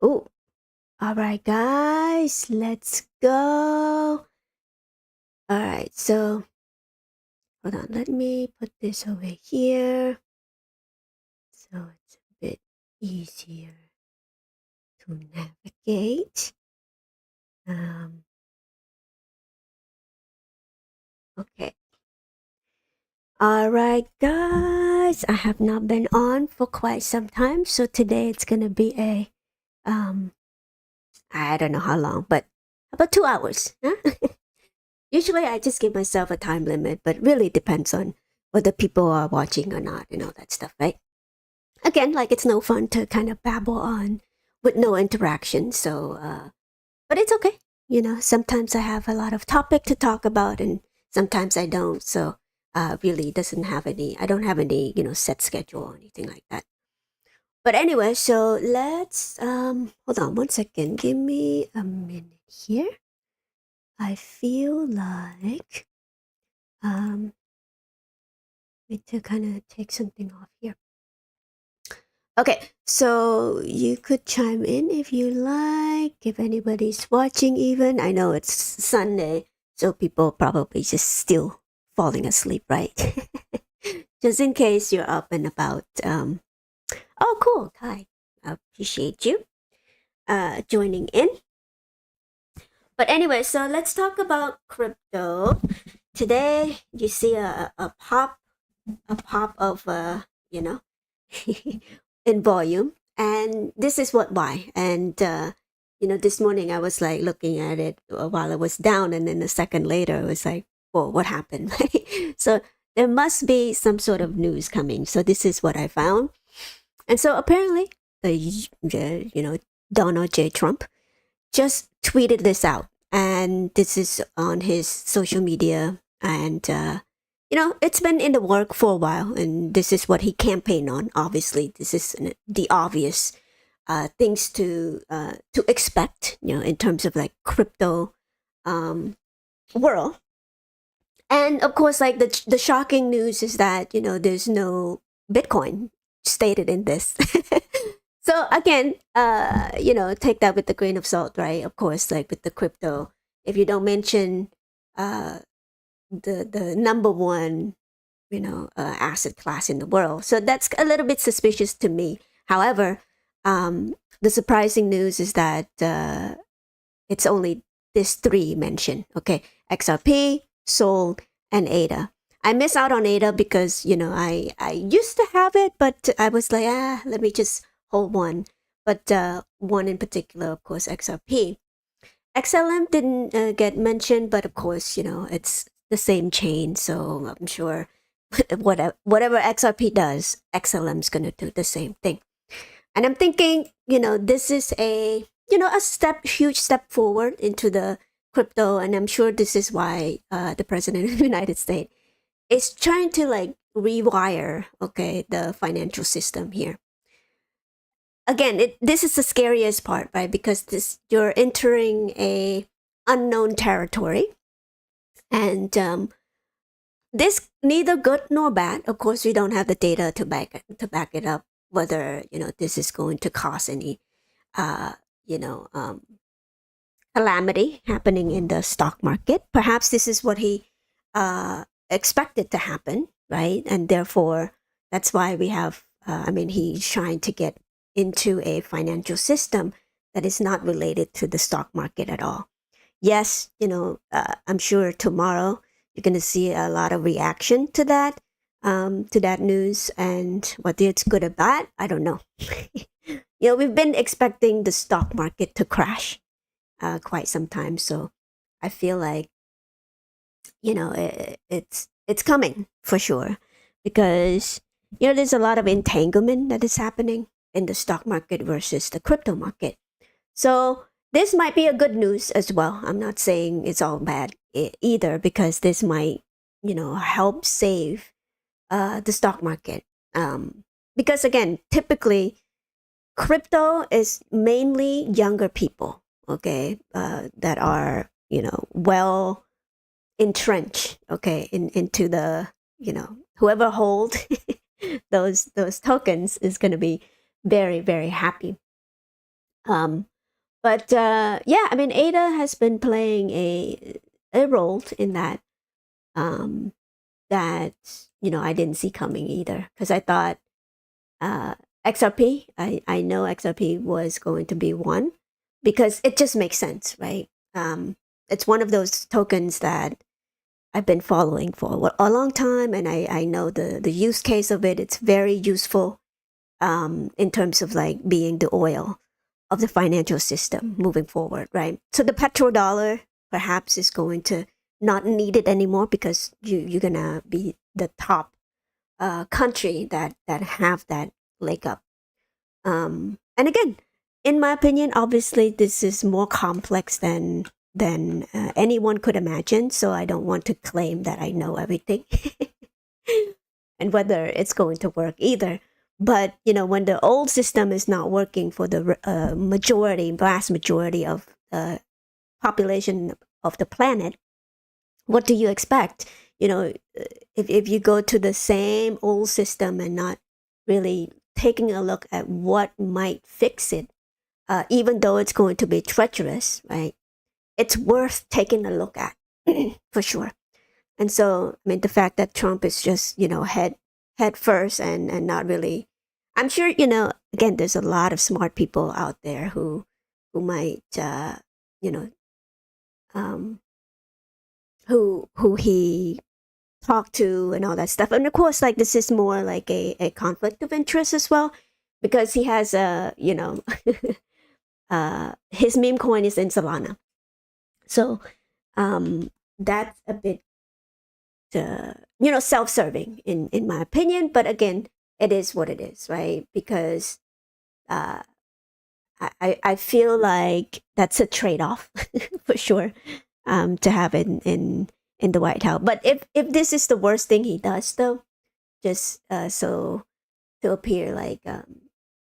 Oh, all right, guys, let's go. All right, so hold on. Let me put this over here so it's a bit easier to navigate. Um, okay. All right, guys, I have not been on for quite some time, so today it's gonna be a um, I don't know how long, but about 2 hours. Huh? Usually, I just give myself a time limit, but really depends on whether people are watching or not and all that stuff, right? Again, like it's no fun to kind of babble on with no interaction. So, but it's okay. Sometimes I have a lot of topic to talk about, and sometimes I don't. So, really doesn't have any. I don't have any, set schedule or anything like that. But anyway, so let's hold on one second. Give me a minute here. I feel like need to kind of take something off here. Okay, so you could chime in if you like, if anybody's watching even. I know it's Sunday, so people probably just still falling asleep, right? Just in case you're up and about. Oh, cool, Kai. I appreciate you joining in. But anyway, so let's talk about crypto. Today, you see a pop of you know in volume, and this is why. And this morning I was like looking at it while it was down, and then a second later it was like, whoa, what happened? So there must be some sort of news coming. So this is what I found. And so apparently the Donald J. Trump just tweeted this out, and this is on his social media. And it's been in the work for a while, and this is what he campaigned on. Obviously, this is the obvious things to expect, in terms of like crypto world. And of course, like the shocking news is that there's no Bitcoin stated in this. So again, take that with a grain of salt, right? Of course, like with the crypto, if you don't mention uh, the number one, asset class in the world, so that's a little bit suspicious to me. However, the surprising news is that it's only this three mentioned. Okay, XRP, Sol, and ADA. I miss out on ADA because I used to have it, but I was like, let me just hold one. But one in particular, of course, XRP. XLM didn't get mentioned, but of course, it's the same chain, so I'm sure whatever XRP does, XLM's gonna do the same thing. And I'm thinking, this is a huge step forward into the crypto, and I'm sure this is why the president of the United States is trying to like rewire, okay, the financial system here. Again, this is the scariest part, right? Because you're entering a unknown territory, and this neither good nor bad. Of course, we don't have the data to back it up. Whether this is going to cause any uh, you know, calamity happening in the stock market. Perhaps this is what he expected to happen, right? And therefore, that's why we have, he's trying to get into a financial system that is not related to the stock market at all. Yes, I'm sure tomorrow you're going to see a lot of reaction to that news, and whether it's good or bad, I don't know. We've been expecting the stock market to crash quite some time, so I feel like it's coming for sure, because there's a lot of entanglement that is happening in the stock market versus the crypto market. So this might be a good news as well. I'm not saying it's all bad either, because this might help save the stock market. Because again, typically crypto is mainly younger people, okay, that are well entrenched, okay, into the whoever hold those tokens is going to be very very happy. Um, but yeah, I mean, Ada has been playing a role in that. Um, that I didn't see coming either because I thought uh, XRP. I know XRP was going to be one because it just makes sense, right? It's one of those tokens that I've been following for a long time, and I know the use case of it. It's very useful in terms of like being the oil of the financial system moving forward, right? So the petrodollar perhaps is going to not need it anymore because you're gonna be the top country that have that leg up. And again, in my opinion, obviously this is more complex than anyone could imagine. So I don't want to claim that I know everything and whether it's going to work either. But when the old system is not working for the vast majority of the population of the planet, what do you expect? If you go to the same old system and not really taking a look at what might fix it, even though it's going to be treacherous, right? It's worth taking a look at for sure. And so, I mean, the fact that Trump is just, head first and not really, I'm sure, again, there's a lot of smart people out there who might, you know, um, who he talked to and all that stuff. And of course, like this is more like a conflict of interest as well, because he has his meme coin is in Solana. So that's a bit self-serving in my opinion, but again, it is what it is, right? Because uh I feel like that's a trade-off for sure, to have in the White House. But if this is the worst thing he does, though, just so to appear like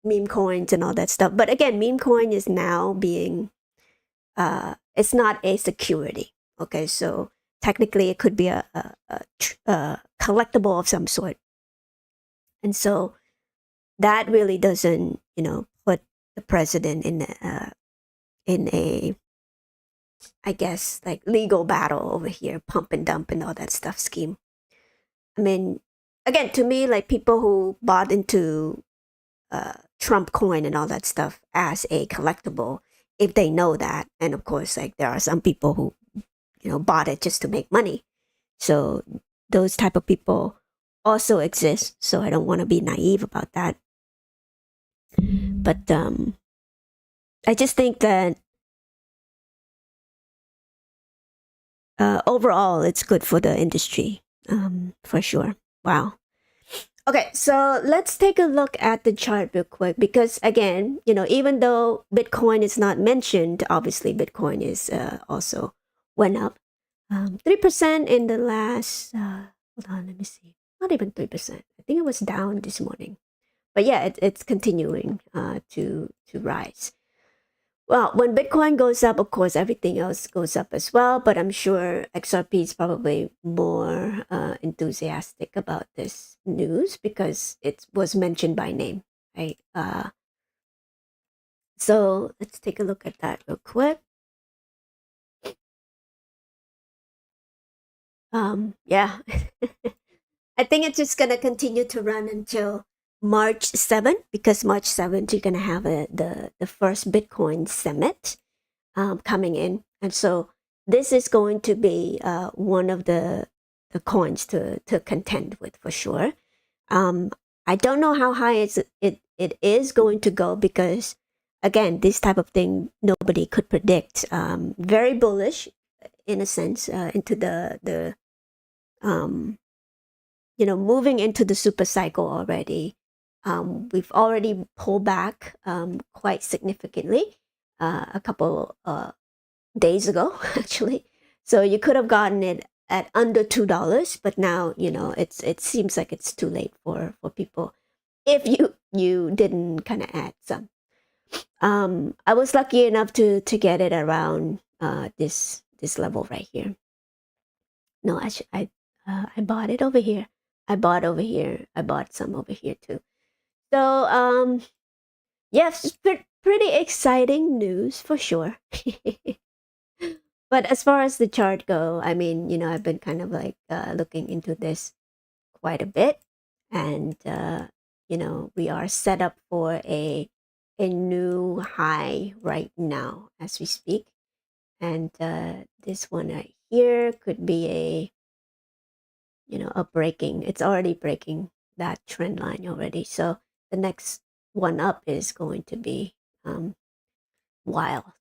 meme coins and all that stuff. But again, meme coin is now being it's not a security. Okay, so technically it could be a collectible of some sort, and so that really doesn't put the president in a, I guess, like legal battle over here, pump and dump and all that stuff scheme. I mean, again, to me, like people who bought into Trump coin and all that stuff as a collectible, if they know that, and of course, like there are some people who bought it just to make money. So those type of people also exist. So I don't want to be naive about that. But I just think that overall, it's good for the industry, for sure. Wow. Okay, so let's take a look at the chart real quick because again, even though Bitcoin is not mentioned, obviously Bitcoin is also went up 3% in the last. Hold on, let me see. Not even 3%. I think it was down this morning, but yeah, it's continuing to rise. Well, when Bitcoin goes up, of course, everything else goes up as well. But I'm sure XRP is probably more enthusiastic about this news because it was mentioned by name, right? So let's take a look at that real quick. Yeah, I think it's just gonna continue to run until March 7th because March 7th you're gonna have the first Bitcoin summit coming in, and so this is going to be one of the coins to contend with for sure. Um, I don't know how high it is going to go because again, this type of thing nobody could predict. Very bullish in a sense into the um, moving into the super cycle already. We've already pulled back quite significantly a couple days ago, actually. So you could have gotten it at under $2, but now it seems like it's too late for people if you didn't kind of add some. I was lucky enough to get it around this level right here. No, I bought it over here. I bought over here. I bought some over here too. So yes, pretty exciting news for sure. But as far as the chart go, I mean, I've been kind of like looking into this quite a bit, and we are set up for a new high right now as we speak, and this one right here could be a breaking. It's already breaking that trend line already. So the next one up is going to be wild.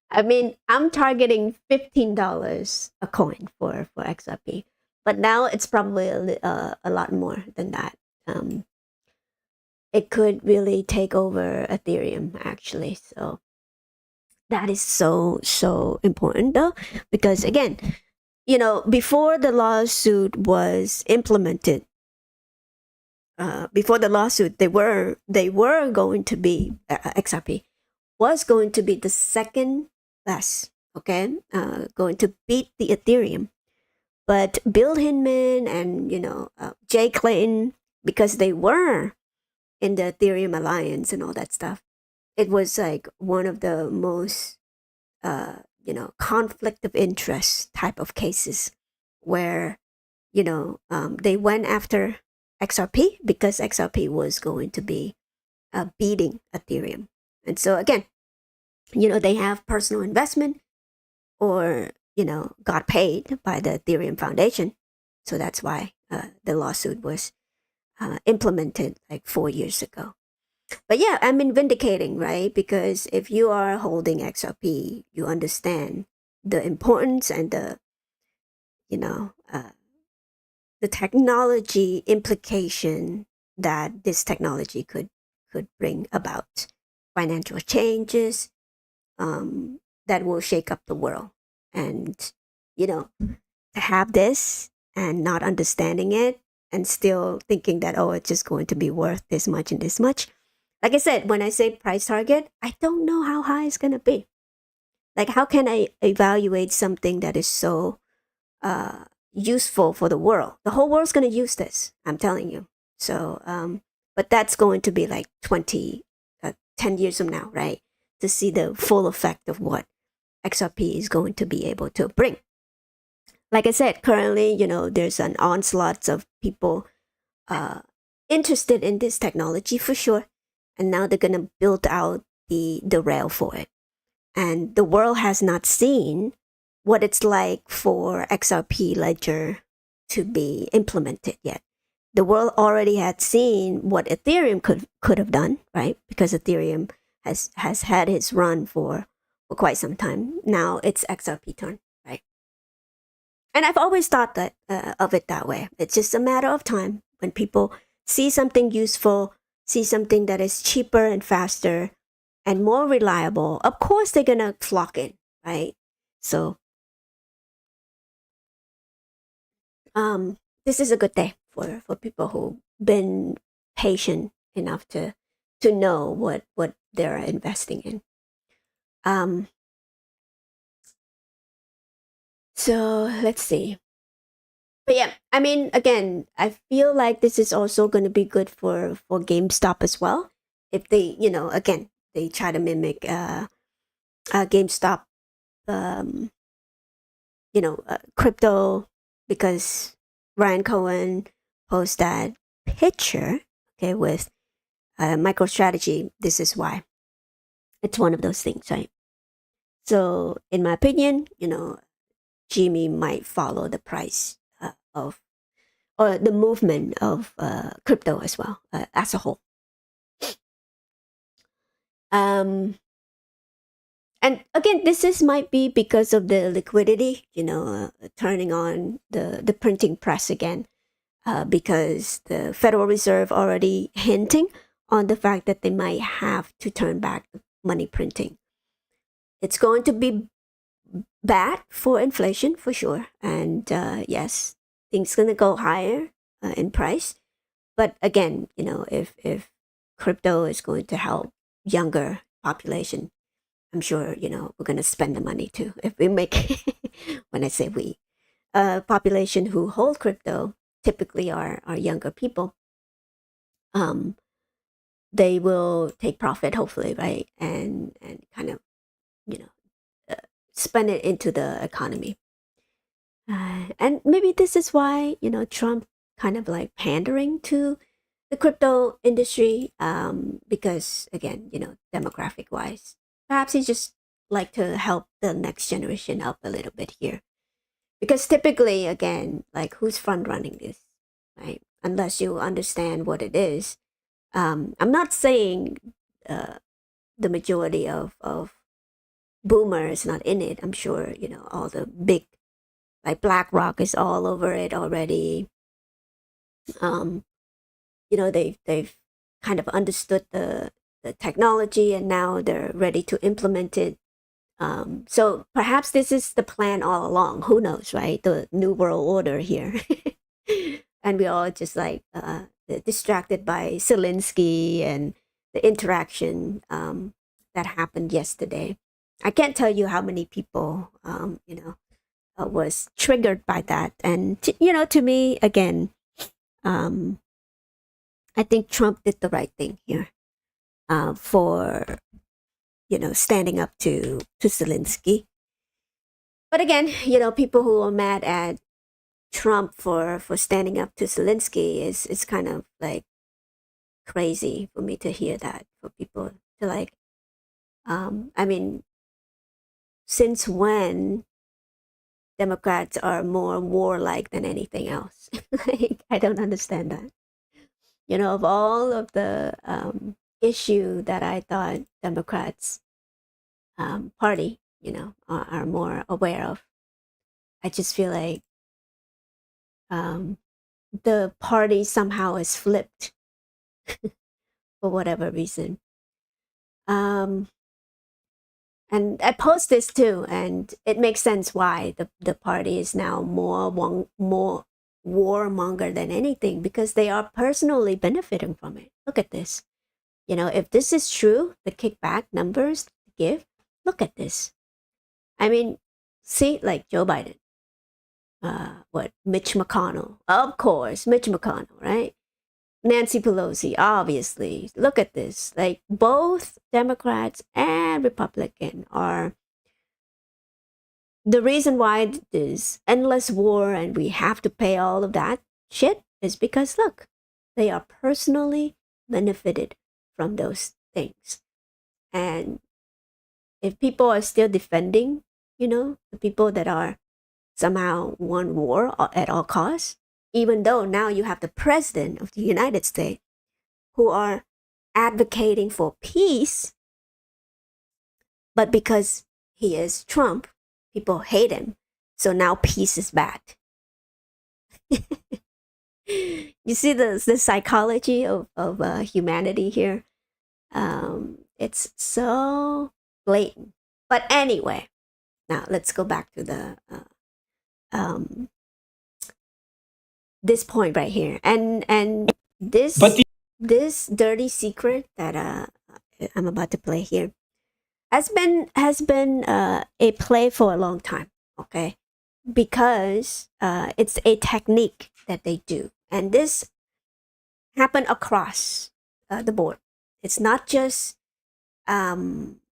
I mean, I'm targeting $15 a coin for XRP, but now it's probably a lot more than that. Um, it could really take over Ethereum actually. So that is so important though, because again, before the lawsuit was implemented, before the lawsuit, they were going to be XRP was going to be the second best, okay, going to beat the Ethereum. But Bill Hinman and Jay Clayton, because they were in the Ethereum Alliance and all that stuff, it was like one of the most conflict of interest type of cases where they went after XRP because XRP was going to be beating Ethereum. And so again, they have personal investment or, got paid by the Ethereum Foundation. So that's why the lawsuit was implemented like 4 years ago. But yeah, I mean, vindicating, right? Because if you are holding XRP, you understand the importance and the technology implication that this technology could bring about financial changes that will shake up the world. And to have this and not understanding it and still thinking that, oh, it's just going to be worth this much and this much. Like I said, when I say price target, I don't know how high it's going to be. Like, how can I evaluate something that is so useful for the world? The whole world's going to use this, I'm telling you. So, but that's going to be like 10 years from now, right? To see the full effect of what XRP is going to be able to bring. Like I said, currently, there's an onslaught of people interested in this technology for sure. And now they're going to build out the rail for it. And the world has not seen what it's like for XRP ledger to be implemented yet. The world already had seen what Ethereum could have done, right? Because Ethereum has had its run for quite some time. Now it's XRP turn, right? And I've always thought that of it that way. It's just a matter of time when people see something useful, see something that is cheaper and faster and more reliable. Of course, they're gonna flock in, right? So, this is a good day for people who've been patient enough to know what they're investing in. Um, so let's see. But yeah, I mean, again, I feel like this is also going to be good for GameStop as well. If they, again, they try to mimic GameStop, um, crypto, because Ryan Cohen posted that picture, okay, with MicroStrategy. This is why. It's one of those things, right? So, in my opinion, Jimmy might follow the price of or the movement of crypto as well as a whole. Um, and again, might be because of the liquidity, turning on the printing press again, because the Federal Reserve already hinting on the fact that they might have to turn back money printing. It's going to be bad for inflation for sure, and yes, things gonna go higher in price. But again, if crypto is going to help younger population, I'm sure we're gonna spend the money too. If we make, when I say we, population who hold crypto typically are younger people. they will take profit, hopefully, right? And kind of, you know, spend it into the economy. And maybe this is why, Trump kind of like pandering to the crypto industry, because again, demographic wise, perhaps he just like to help the next generation up a little bit here. Because typically, again, like who's front running this, right? Unless you understand what it is. I'm not saying the majority of boomers not in it. I'm sure, all the big, like BlackRock is all over it already. Um, they've kind of understood the technology and now they're ready to implement it. So perhaps this is the plan all along. Who knows, right? The new world order here. And we all just like distracted by Zelensky and the interaction that happened yesterday. I can't tell you how many people, was triggered by that. And, to me, again, I think Trump did the right thing here for, standing up to Zelensky. But again, people who are mad at Trump for standing up to Zelensky is kind of like crazy for me to hear that, for people to like, I mean, since when Democrats are more warlike than anything else? Like, I don't understand that. Of all of the issue that I thought Democrats party, are more aware of, I just feel like the party somehow is flipped for whatever reason. And I post this too, and it makes sense why the party is now more warmonger than anything, because they are personally benefiting from it. Look at this. If this is true, the kickback numbers give, look at this. I mean, see, like Joe Biden, Mitch McConnell, of course, Mitch McConnell, right? Nancy Pelosi, obviously. Look at this. Like both Democrats and Republican are the reason why there's endless war and we have to pay all of that shit is because look, they are personally benefited from those things. And if people are still defending, the people that are somehow won war at all costs, even though now you have the president of the United States who are advocating for peace, but because he is Trump, people hate him. So now peace is bad. You see the psychology of humanity here? It's so blatant. But anyway, now let's go back to the this point right here, and this this dirty secret that I'm about to play here has been a play for a long time. Okay, because it's a technique that they do, and this happened across the board. It's not just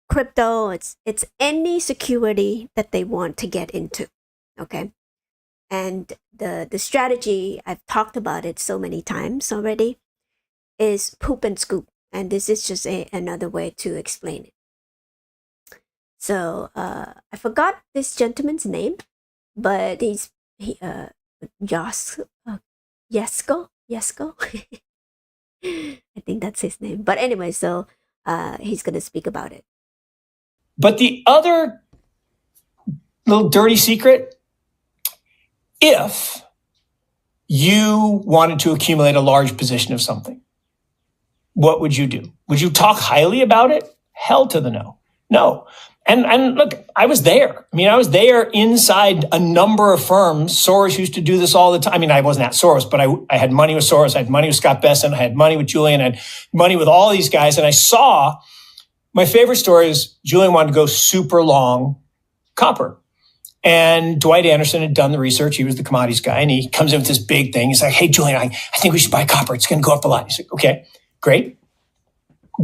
crypto. It's any security that they want to get into. Okay. And the strategy, I've talked about it so many times already, is poop and scoop. And this is just another way to explain it. So I forgot this gentleman's name, but Yesko. I think that's his name. But anyway, so he's going to speak about it. But the other little dirty secret, if you wanted to accumulate a large position of something, what would you do? Would you talk highly about it? Hell to the no. No. And look, I was there. I mean, I was there inside a number of firms. Soros used to do this all the time. I mean, I wasn't at Soros, but I had money with Soros. I had money with Scott Besson. I had money with Julian. I had money with all these guys. And I saw, my favorite story is Julian wanted to go super long copper. And Dwight Anderson had done the research. He was the commodities guy. And he comes in with this big thing. He's like, hey, Julian, I think we should buy copper. It's going to go up a lot. He's like, okay, great.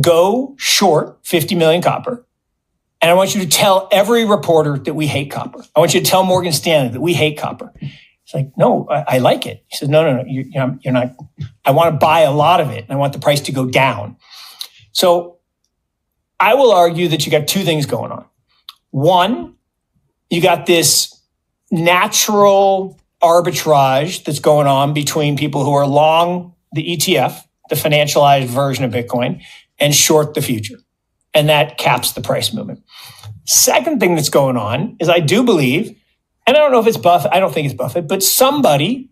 go short 50 million copper. And I want you to tell every reporter that we hate copper. I want you to tell Morgan Stanley that we hate copper. It's like, no, I like it. He says, no, you're not. I want to buy a lot of it. And I want the price to go down. So I will argue that you got two things going on. One, you got this natural arbitrage that's going on between people who are long the ETF, the financialized version of Bitcoin, and short the future. And that caps the price movement. Second thing that's going on is I do believe, and I don't know if it's Buffett, I don't think it's Buffett, but somebody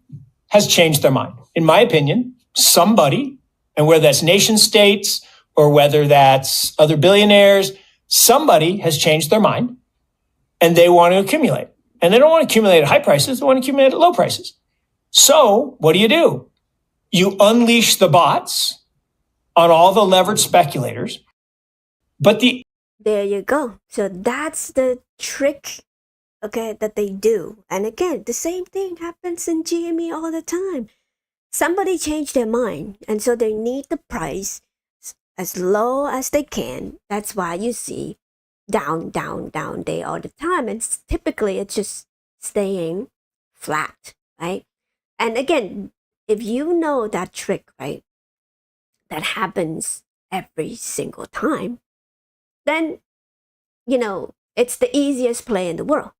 has changed their mind. In my opinion, somebody, and whether that's nation states or whether that's other billionaires, somebody has changed their mind and they want to accumulate. And they don't want to accumulate at high prices, they want to accumulate at low prices. So what do? You unleash the bots on all the leveraged speculators. But there you go. So that's the trick, okay, that they do. And again, the same thing happens in GME all the time. Somebody changed their mind, and so they need the price as low as they can. That's why you see down day all the time. And typically it's just staying flat, right? And again, if you know that trick, right, that happens every single time, then, it's the easiest play in the world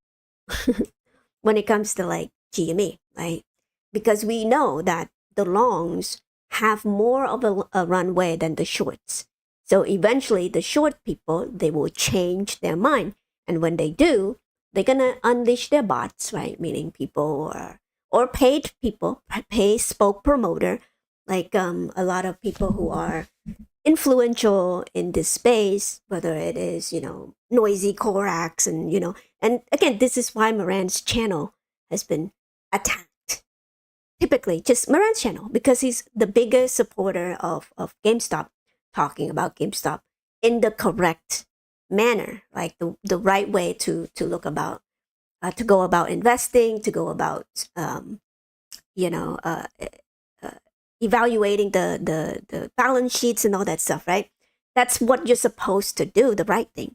when it comes to like GME, right? Because we know that the longs have more of a runway than the shorts. So eventually the short people, they will change their mind. And when they do, they're going to unleash their bots, right? Meaning people or paid people, paid spoke promoter, like a lot of people who are influential in this space, whether it is, noisy Korax and again, this is why Moran's channel has been attacked. Typically, just Moran's channel, because he's the biggest supporter of GameStop, talking about GameStop in the correct manner, like the right way to look about, to go about investing, to go about, evaluating the balance sheets and all that stuff, right? That's what you're supposed to do, the right thing.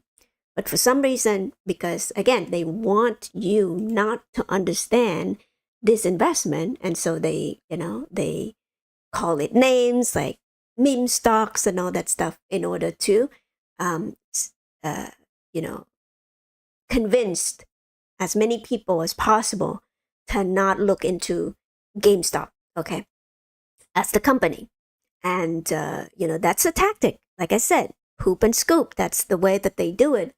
But for some reason, because again, they want you not to understand this investment, and so they call it names like meme stocks and all that stuff in order to, convince as many people as possible to not look into GameStop, okay, as the company. And, that's a tactic. Like I said, hoop and scoop. That's the way that they do it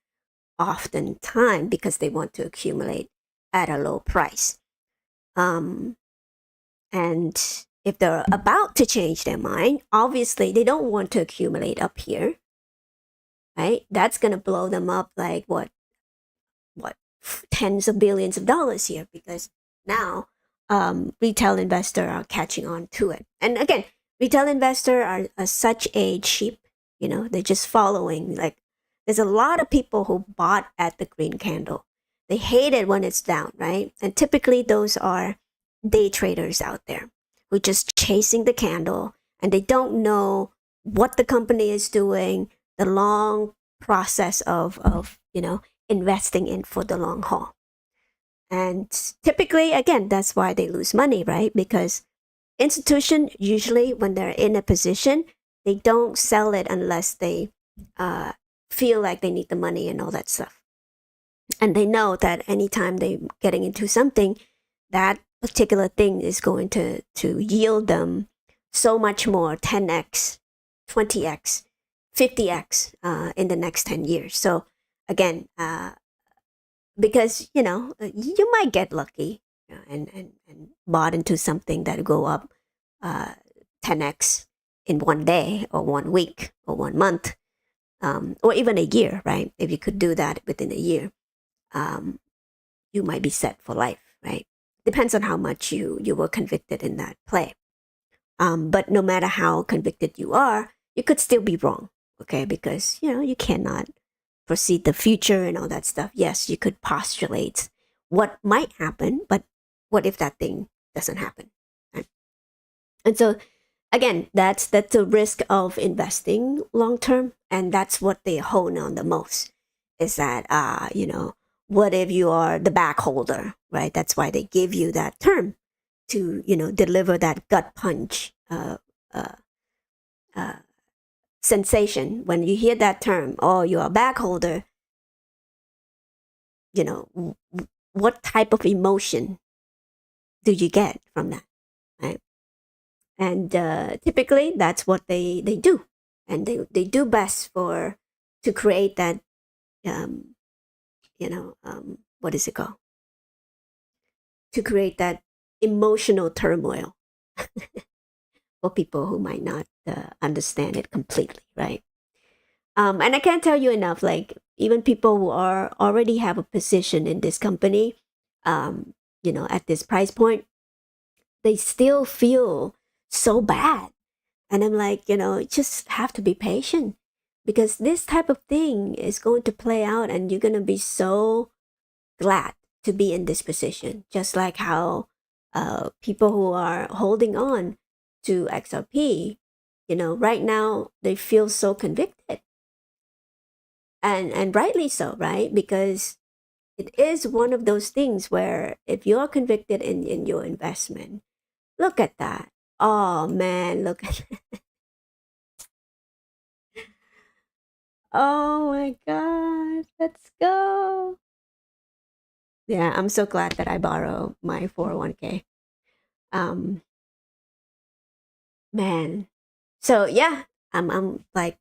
oftentimes, because they want to accumulate at a low price. And if they're about to change their mind, obviously they don't want to accumulate up here, right? That's going to blow them up like what tens of billions of dollars here, because now retail investors are catching on to it. And again, retail investors are such a cheap, they're just following. Like, there's a lot of people who bought at the green candle. They hate it when it's down, right? And typically those are day traders out there who are just chasing the candle, and they don't know what the company is doing, the long process of investing in for the long haul. And typically, again, that's why they lose money, right? Because institution, usually when they're in a position, they don't sell it unless they feel like they need the money and all that stuff. And they know that anytime they're getting into something, that particular thing is going to yield them so much more, 10x, 20x, 50x in the next 10 years. So again, because, you might get lucky, and bought into something that go up 10x in one day or 1 week or 1 month, or even a year, right? If you could do that within a year, you might be set for life, right? Depends on how much you were convicted in that play. But no matter how convicted you are, you could still be wrong, okay? Because, you cannot foresee the future and all that stuff. Yes, you could postulate what might happen, but what if that thing doesn't happen? Right? And so again, that's the risk of investing long term, and that's what they hone on the most. Is that what if you are the back holder, right? That's why they give you that term to deliver that gut punch uh, uh, sensation when you hear that term. Oh, you're a back holder. What type of emotion do you get from that, right? And typically that's what they do, and they do best to create that um, what is it called, to create that emotional turmoil for people who might not understand it completely, right? And I can't tell you enough, like even people who are already have a position in this company, at this price point, they still feel so bad. And I'm like, just have to be patient, because this type of thing is going to play out and you're going to be so glad to be in this position. Just like how people who are holding on to XRP, right now they feel so convicted. And rightly so, right? Because it is one of those things where if you're convicted in your investment, look at that. Oh man, look at Oh my god, let's go. Yeah, I'm so glad that I borrow my 401k. Um, man. So yeah, I'm like,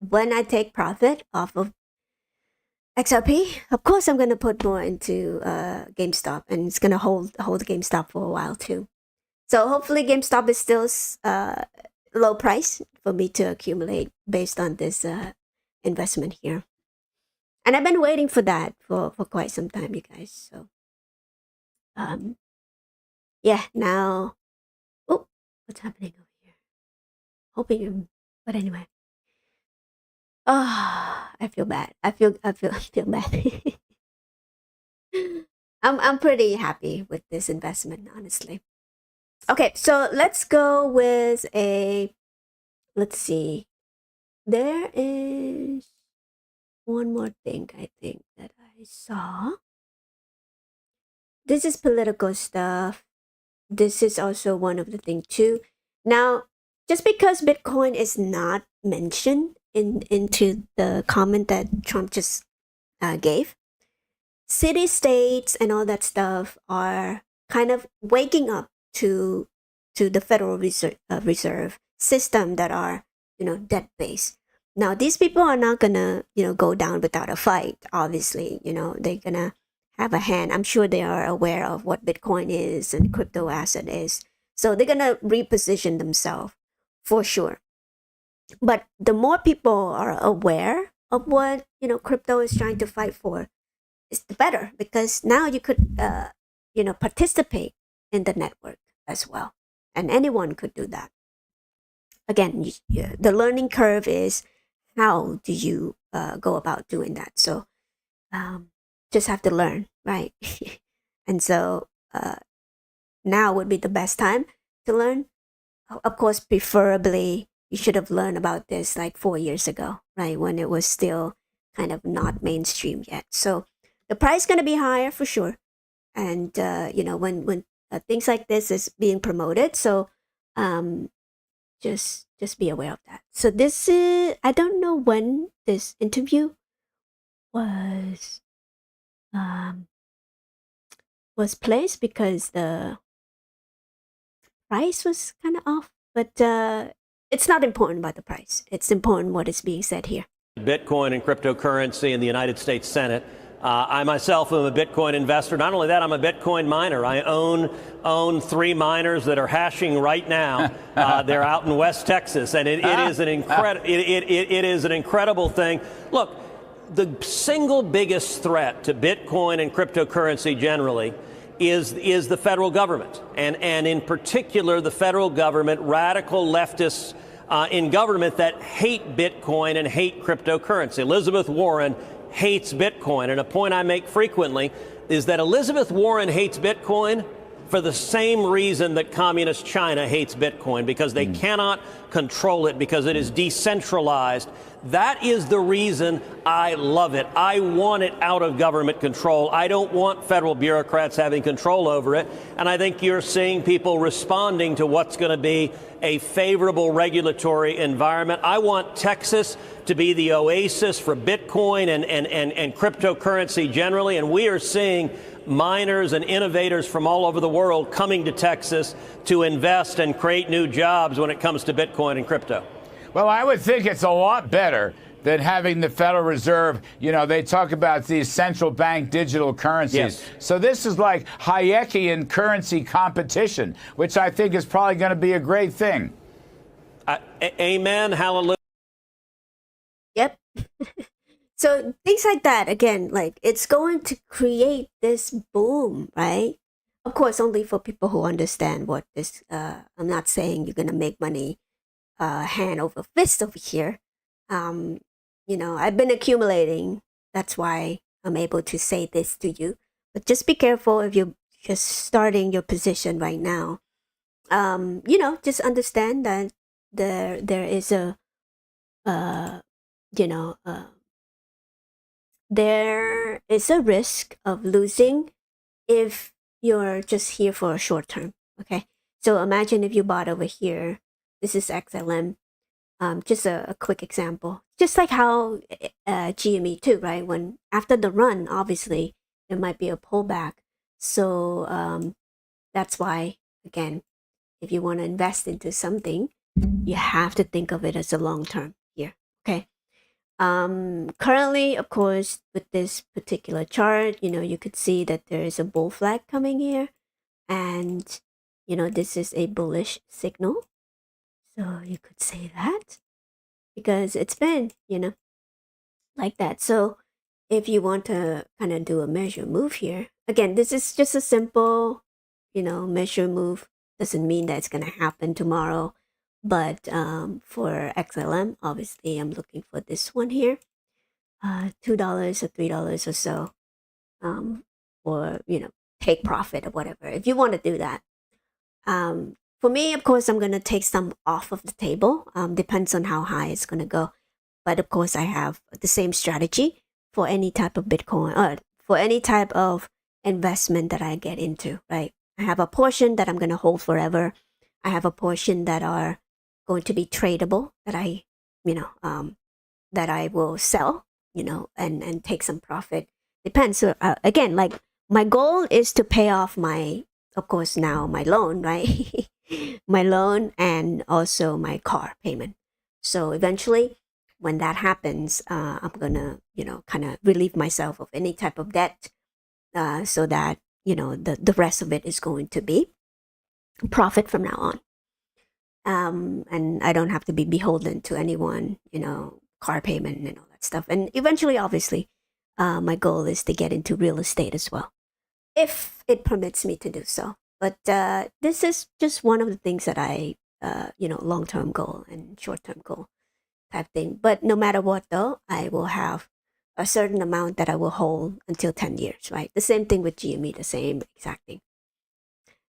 when I take profit off of XRP, of course I'm gonna put more into GameStop, and it's gonna hold GameStop for a while too. So hopefully GameStop is still low price for me to accumulate based on this investment here. And I've been waiting for that for quite some time, you guys. So um yeah, now, oh, what's happening over here? Hoping, but anyway. Oh, I feel bad. I feel bad. I'm pretty happy with this investment, honestly. Okay, so let's go with let's see. There is one more thing I think that I saw. This is political stuff. This is also one of the thing too. Now, just because Bitcoin is not mentioned into the comment that Trump just gave, city states and all that stuff are kind of waking up to the Federal Reserve system that are debt based. Now these people are not gonna go down without a fight. Obviously, they're gonna have a hand. I'm sure they are aware of what Bitcoin is and crypto asset is, so they're gonna reposition themselves for sure. But the more people are aware of what crypto is trying to fight for, is the better, because now you could participate in the network as well, and anyone could do that. Again, the learning curve is how do you go about doing that. So just have to learn, right? And so now would be the best time to learn. Of course, preferably you should have learned about this like 4 years ago, right, when it was still kind of not mainstream yet. So the price going to be higher for sure, and when things like this is being promoted, so um, just be aware of that. So this is, I don't know when this interview was um, was placed, because the price was kind of off, but it's not important about the price. It's important what is being said here. Bitcoin and cryptocurrency in the United States Senate. I myself am a Bitcoin investor. Not only that, I'm a Bitcoin miner. I own 3 miners that are hashing right now. They're out in West Texas, and it is an incredible thing. Look, the single biggest threat to Bitcoin and cryptocurrency generally is the federal government, and in particular the federal government, radical leftists in government that hate Bitcoin and hate cryptocurrency. Elizabeth Warren hates Bitcoin, and a point I make frequently is that Elizabeth Warren hates Bitcoin for the same reason that communist China hates Bitcoin, because they cannot control it, because it is decentralized. That is the reason I love it. I want it out of government control. I don't want federal bureaucrats having control over it. And I think you're seeing people responding to what's going to be a favorable regulatory environment. I want Texas to be the oasis for Bitcoin and cryptocurrency generally. And we are seeing miners and innovators from all over the world coming to Texas to invest and create new jobs when it comes to Bitcoin and crypto. Well, I would think it's a lot better than having the Federal Reserve. You know, they talk about these central bank digital currencies. Yes. So this is like Hayekian currency competition, which I think is probably going to be a great thing. Amen. Hallelujah. Yep. So things like that, again, like it's going to create this boom, right? Of course, only for people who understand what this, I'm not saying you're going to make money hand over fist over here. You know, I've been accumulating. That's why I'm able to say this to you. But just be careful if you're just starting your position right now. You know, just understand that there is a, you know, there is a risk of losing if you're just here for a short term. Okay. So imagine if you bought over here. This is XLM. Just a quick example. Just like how GME too, right? When after the run, obviously there might be a pullback. So that's why, again, if you want to invest into something, you have to think of it as a long term here. Okay. Currently, of course, with this particular chart, you know, you could see that there is a bull flag coming here, and you know, this is a bullish signal. So you could say that because it's been, you know, like that. So if you want to kind of do a measure move here, again, this is just a simple, you know, measure move. Doesn't mean that it's going to happen tomorrow. But for XLM, obviously, I'm looking for this one here, $2 or $3 or so, or, you know, take profit or whatever, if you want to do that. For me, of course, I'm going to take some off of the table. Depends on how high it's going to go. But of course, I have the same strategy for any type of Bitcoin or for any type of investment that I get into, right? I have a portion that I'm going to hold forever. I have a portion that are going to be tradable that I, you know, that I will sell, you know, and take some profit. Depends. So, again, like my goal is to pay off my, of course, now my loan, right? My loan and also my car payment. So eventually, when that happens, I'm gonna, you know, kind of relieve myself of any type of debt, so that, you know, the rest of it is going to be profit from now on. And I don't have to be beholden to anyone, you know, car payment and all that stuff. And eventually, obviously, my goal is to get into real estate as well, if it permits me to do so. But this is just one of the things that I, you know, long-term goal and short-term goal type thing. But no matter what, though, I will have a certain amount that I will hold until 10 years, right? The same thing with GME, the same exact thing.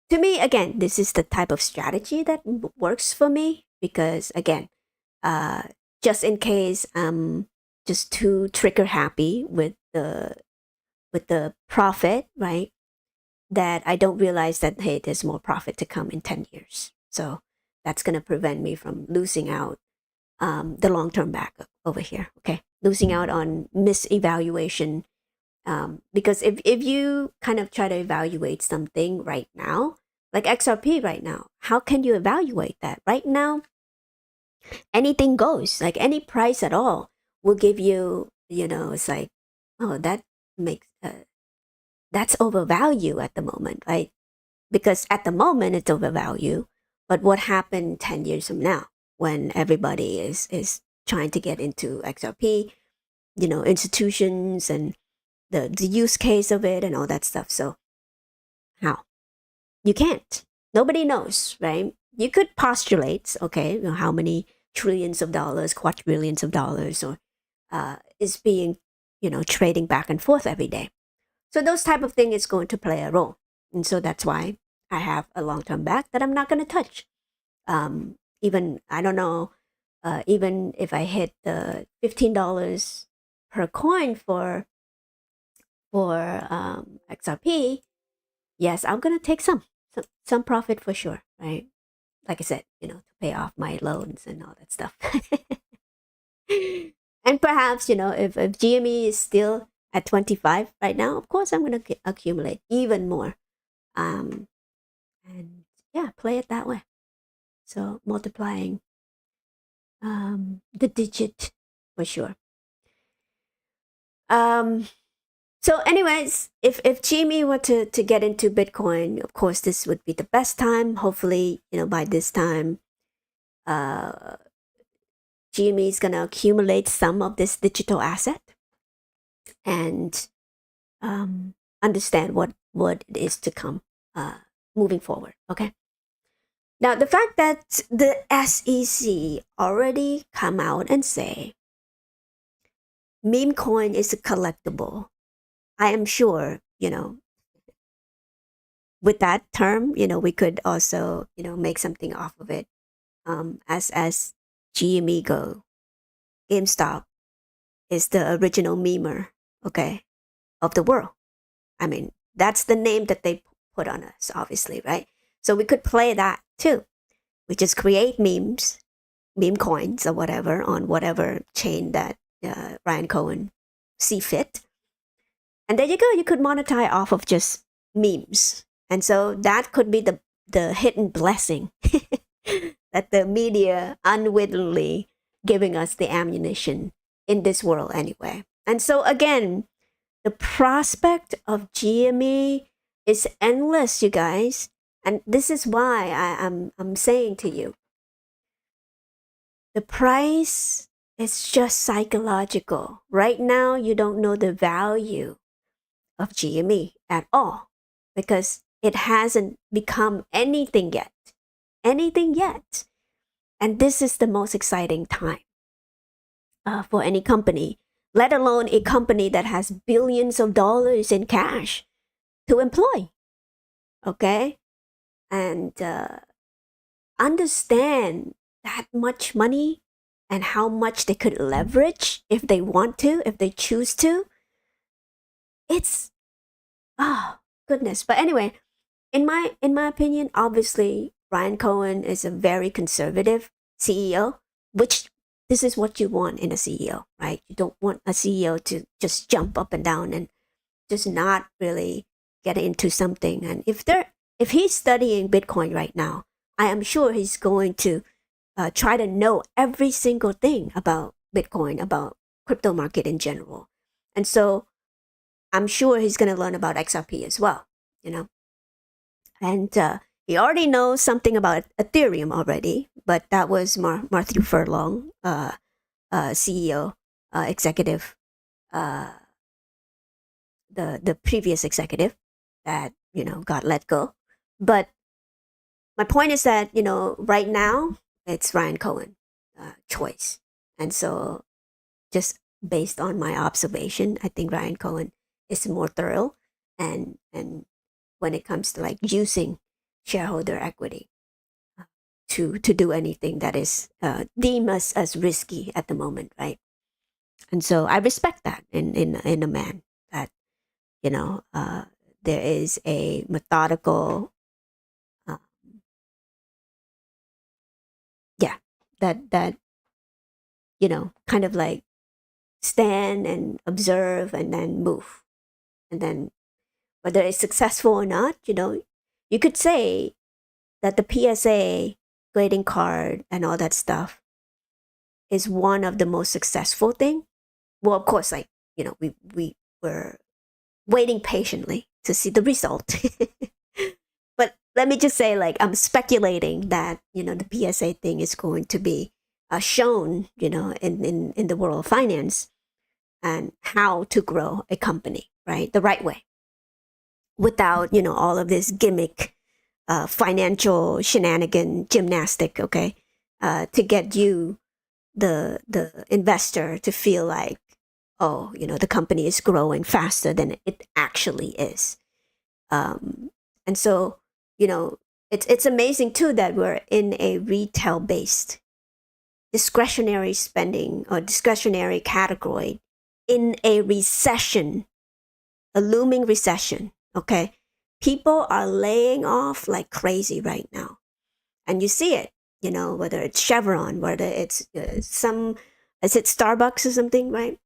To me, again, this is the type of strategy that works for me because, again, just in case I'm just too trigger happy with the profit, right? That I don't realize that, hey, there's more profit to come in 10 years. So that's going to prevent me from losing out the long-term backup over here, okay? Losing out on misevaluation. Because if you kind of try to evaluate something right now, like XRP right now, how can you evaluate that? Right now, anything goes. Like any price at all will give you, you know, it's like, oh, that makes... that's overvalue at the moment, right? Because at the moment it's overvalue, but what happened 10 years from now when everybody is trying to get into XRP, you know, institutions and the use case of it and all that stuff. So how? You can't. Nobody knows, right? You could postulate, okay, you know, how many trillions of dollars, quadrillions of dollars, or is being, you know, trading back and forth every day. So those type of thing is going to play a role. And so that's why I have a long-term back that I'm not going to touch. Even, I don't know, even if I hit the $15 per coin for XRP, yes, I'm going to take some profit for sure, right? Like I said, to pay off my loans and all that stuff. And perhaps, if GME is still at 25 right now, of course I'm going to accumulate even more. And yeah, play it that way. So multiplying the digit for sure. So anyways, if GME were to get into Bitcoin, of course this would be the best time. Hopefully, by this time, GME is gonna accumulate some of this digital asset and understand what it is to come moving forward. Okay. Now the fact that the SEC already come out and say meme coin is a collectible, I am sure, with that term, we could also, make something off of it. As GME go, GameStop is the original memer, okay, of the world. I mean, that's the name that they put on us, obviously, right? So we could play that too. We just create memes, meme coins or whatever on whatever chain that Ryan Cohen see fit. And there you go. You could monetize off of just memes. And so that could be the hidden blessing that the media unwittingly giving us the ammunition in this world anyway. And so again, the prospect of GME is endless, you guys. And this is why I'm saying to you, the price is just psychological. Right now, you don't know the value of GME at all because it hasn't become anything yet. And this is the most exciting time for any company, let alone a company that has billions of dollars in cash to employ. Okay? And understand that much money and how much they could leverage if they want to, if they choose to. It's, goodness. But anyway, in my opinion, obviously Ryan Cohen is a very conservative CEO, which this is what you want in a CEO, right? You don't want a CEO to just jump up and down and just not really get into something. And if he's studying Bitcoin right now, I am sure he's going to try to know every single thing about Bitcoin, about crypto market in general. And so I'm sure he's going to learn about XRP as well, And he already knows something about Ethereum already, but that was Matthew Furlong, CEO, executive, the previous executive that, got let go. But my point is that, right now it's Ryan Cohen choice. And so just based on my observation, I think Ryan Cohen is more thorough and when it comes to like using shareholder equity to do anything that is deemed as risky at the moment, right? And so I respect that in a man that there is a methodical that kind of like stand and observe and then move, and then whether it's successful or not, you could say that the PSA grading card and all that stuff is one of the most successful thing. Well, of course, like, we were waiting patiently to see the result. But let me just say, like, I'm speculating that, the PSA thing is going to be shown, in the world of finance and how to grow a company, right? The right way without, all of this gimmick, financial shenanigan gymnastic, okay? To get you, the investor, to feel like, oh, the company is growing faster than it actually is. And so it's amazing too that we're in a retail based discretionary spending or discretionary category in a recession, a looming recession. Okay, people are laying off like crazy right now, and you see it. Whether it's Chevron, whether it's is it Starbucks or something, right?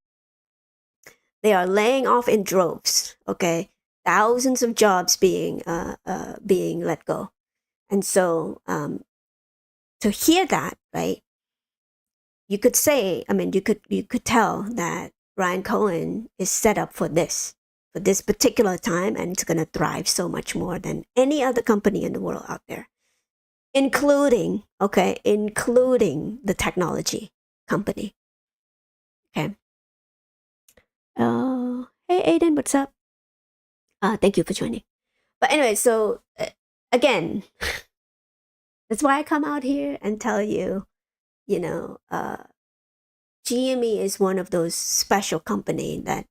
They are laying off in droves. Okay, thousands of jobs being let go, and so to hear that, right? You could say, you could tell that Ryan Cohen is set up for this particular time, and it's gonna thrive so much more than any other company in the world out there, including the technology company. Okay. Hey Aiden, what's up? Thank you for joining. But anyway, so again, that's why I come out here and tell you, GME is one of those special company that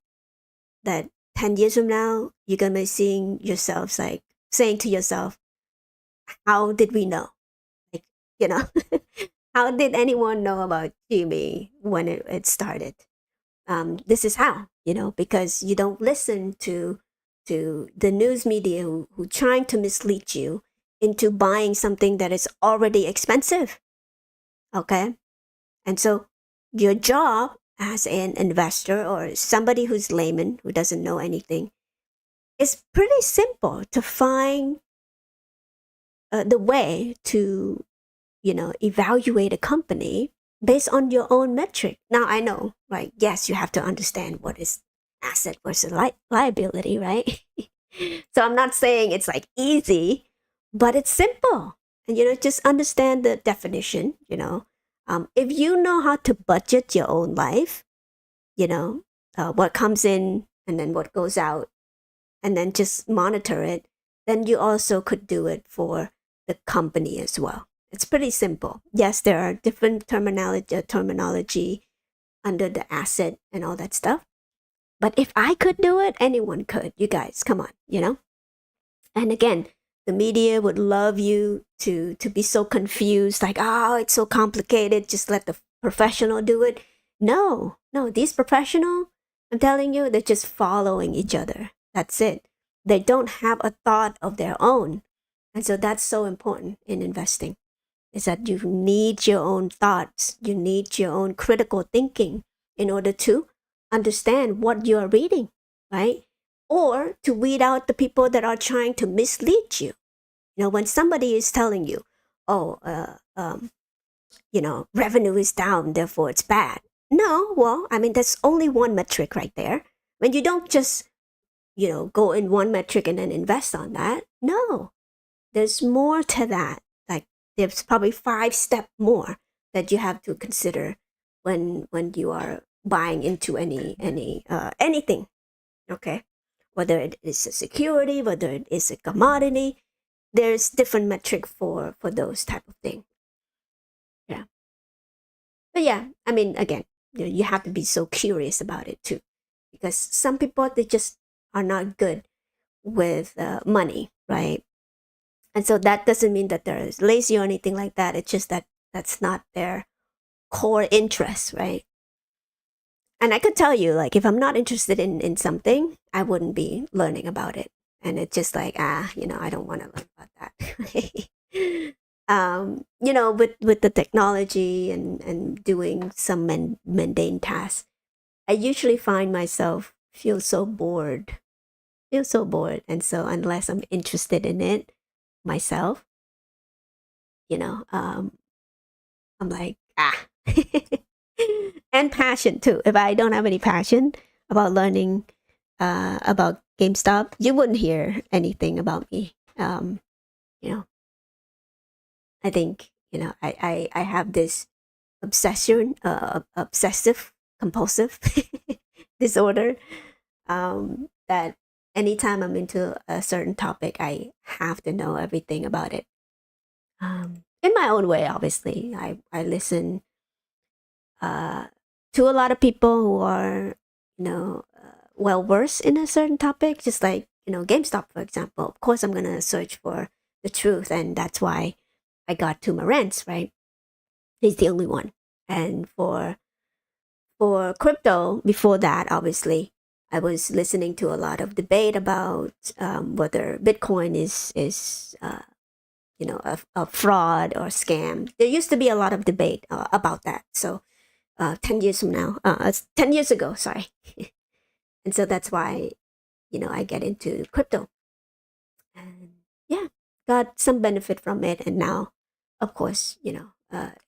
10 years from now you're gonna be seeing yourselves like saying to yourself, how did we know? Like, how did anyone know about GME when it started? This is how, because you don't listen to the news media who trying to mislead you into buying something that is already expensive. Okay? And so your job as an investor or somebody who's layman who doesn't know anything is pretty simple to find the way to, evaluate a company based on your own metric. Now I know, right? Yes, you have to understand what is asset versus liability, right? So I'm not saying it's like easy, but it's simple. And just understand the definition. If you know how to budget your own life, what comes in and then what goes out, and then just monitor it, then you also could do it for the company as well. It's pretty simple. Yes, there are different terminology under the asset and all that stuff. But if I could do it, anyone could. You guys, come on, And again, the media would love you to be so confused, like, oh, it's so complicated. Just let the professional do it. No, these professional, I'm telling you, they're just following each other. That's it. They don't have a thought of their own. And so that's so important in investing, is that you need your own thoughts. You need your own critical thinking in order to understand what you are reading, right? Or to weed out the people that are trying to mislead you. When somebody is telling you, oh, revenue is down, therefore it's bad. No, well, that's only one metric right there. When you don't just, go in one metric and then invest on that. No, there's more to that. Like there's probably 5 steps more that you have to consider when you are buying into anything. Okay, whether it is a security, whether it is a commodity, there's different metric for those type of things. Yeah, but yeah, again, you have to be so curious about it too, because some people, they just are not good with money, right? And so that doesn't mean that they're lazy or anything like that. It's just that that's not their core interest, right? And I could tell you, like, if I'm not interested in something, I wouldn't be learning about it. And it's just like, I don't want to learn about that. With the technology and doing some mundane tasks, I usually find myself feel so bored. And so unless I'm interested in it myself, I'm like, and passion too. If I don't have any passion about learning about GameStop, you wouldn't hear anything about me. I think, I have this obsessive compulsive disorder, that anytime I'm into a certain topic, I have to know everything about it. In my own way, obviously, I listen to a lot of people who are, well versed in a certain topic, just like, GameStop, for example. Of course, I'm going to search for the truth, and that's why I got to Marantz, right? He's the only one. And for crypto, before that, obviously, I was listening to a lot of debate about whether Bitcoin is a fraud or scam. There used to be a lot of debate about that. So 10 years from now, it's 10 years ago, sorry. And so that's why, I get into crypto. And yeah, got some benefit from it. And now, of course,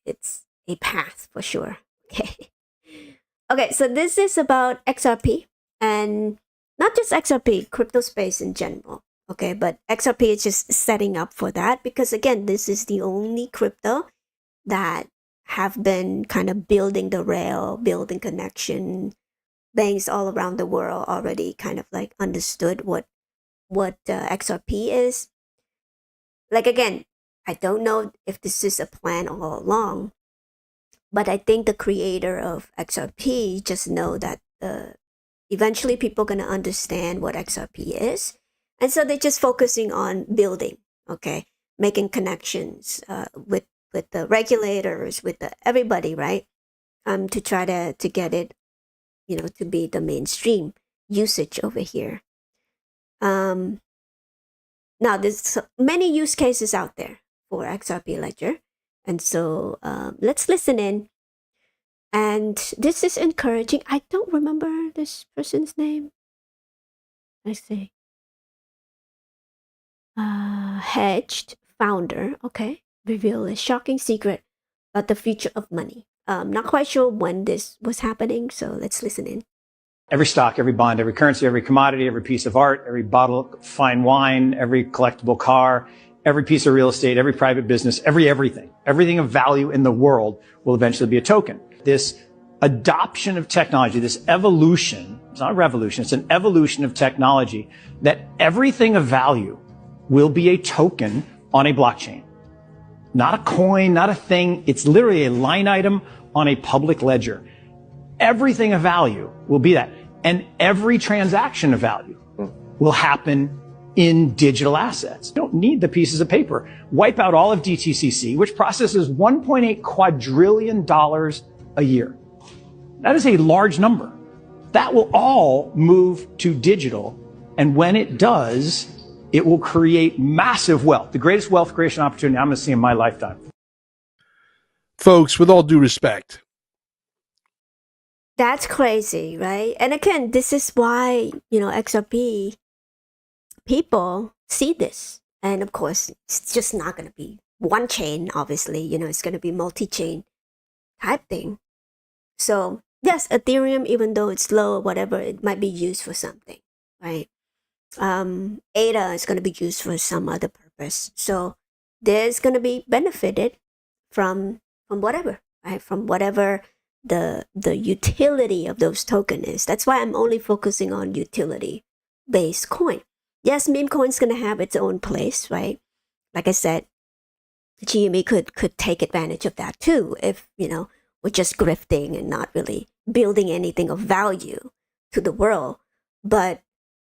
it's a path for sure. Okay. Okay, so this is about XRP and not just XRP, crypto space in general. Okay, but XRP is just setting up for that because again, this is the only crypto that have been kind of building the rail, building connection. Banks all around the world already kind of like understood what XRP is. Like again, I don't know if this is a plan all along, but I think the creator of XRP just know that eventually people gonna understand what XRP is, and so they're just focusing on building, okay, making connections with the regulators, with everybody, right? To try to get it, to be the mainstream usage over here. Now there's many use cases out there for XRP Ledger, and so let's listen in. And this is encouraging. I don't remember this person's name. I see. Hedged founder. Okay. Reveal a shocking secret about the future of money. Not quite sure when this was happening, so let's listen in. Every stock, every bond, every currency, every commodity, every piece of art, every bottle of fine wine, every collectible car, every piece of real estate, every private business, everything of value in the world will eventually be a token. This adoption of technology, this evolution, it's not a revolution, it's an evolution of technology, that everything of value will be a token on a blockchain. Not a coin, not a thing. It's literally a line item on a public ledger. Everything of value will be that. And every transaction of value will happen in digital assets. You don't need the pieces of paper. Wipe out all of DTCC, which processes $1.8 quadrillion a year. That is a large number. That will all move to digital. And when it does, it will create massive wealth, the greatest wealth creation opportunity I'm going to see in my lifetime. Folks, with all due respect, that's crazy, right? And again, this is why, XRP people see this. And of course, it's just not going to be one chain, obviously, it's going to be multi-chain type thing. So yes, Ethereum, even though it's low or whatever, it might be used for something, right? ADA is going to be used for some other purpose. So there's going to be benefited from whatever, right? From whatever the utility of those tokens is. That's why I'm only focusing on utility based coin. Yes, meme coin's going to have its own place, right? Like I said, GME could take advantage of that too if, we're just grifting and not really building anything of value to the world. But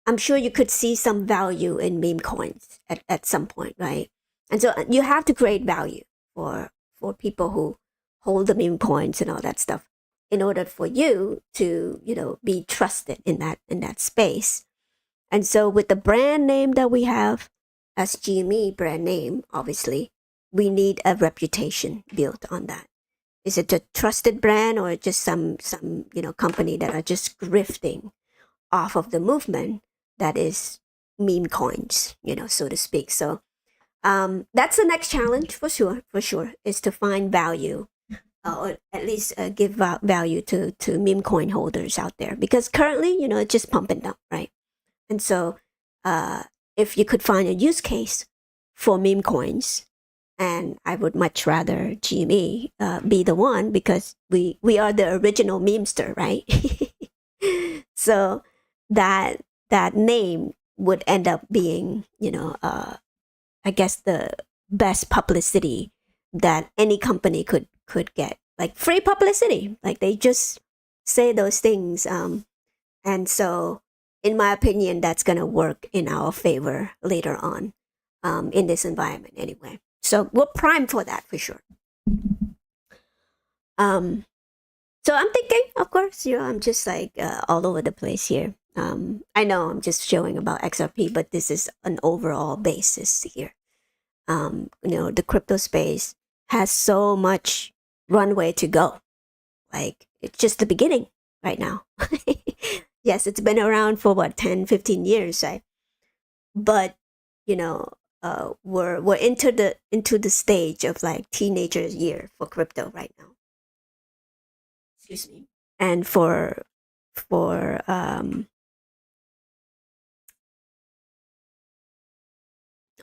I'm sure you could see some value in meme coins at some point, right? And so you have to create value for people who hold the meme coins and all that stuff in order for you to, be trusted in that space. And so with the brand name that we have as GME brand name, obviously, we need a reputation built on that. Is it a trusted brand or just some company that are just grifting off of the movement that is meme coins, so to speak. So that's the next challenge for sure, is to find value or at least give value to meme coin holders out there, because currently, it's just pumping up, right? And so if you could find a use case for meme coins, and I would much rather GME be the one, because we are the original memester, right? So that name would end up being, I guess the best publicity that any company could get, like free publicity. Like they just say those things. And so in my opinion, that's going to work in our favor later on. in this environment anyway. So we're primed for that for sure. So I'm thinking, of course, I'm just like all over the place here. I know I'm just showing about XRP, but this is an overall basis here. The crypto space has so much runway to go. Like, it's just the beginning right now. Yes, it's been around for 10, 15 years, right? But, we're into the stage of like teenager's year for crypto right now. Excuse me. And for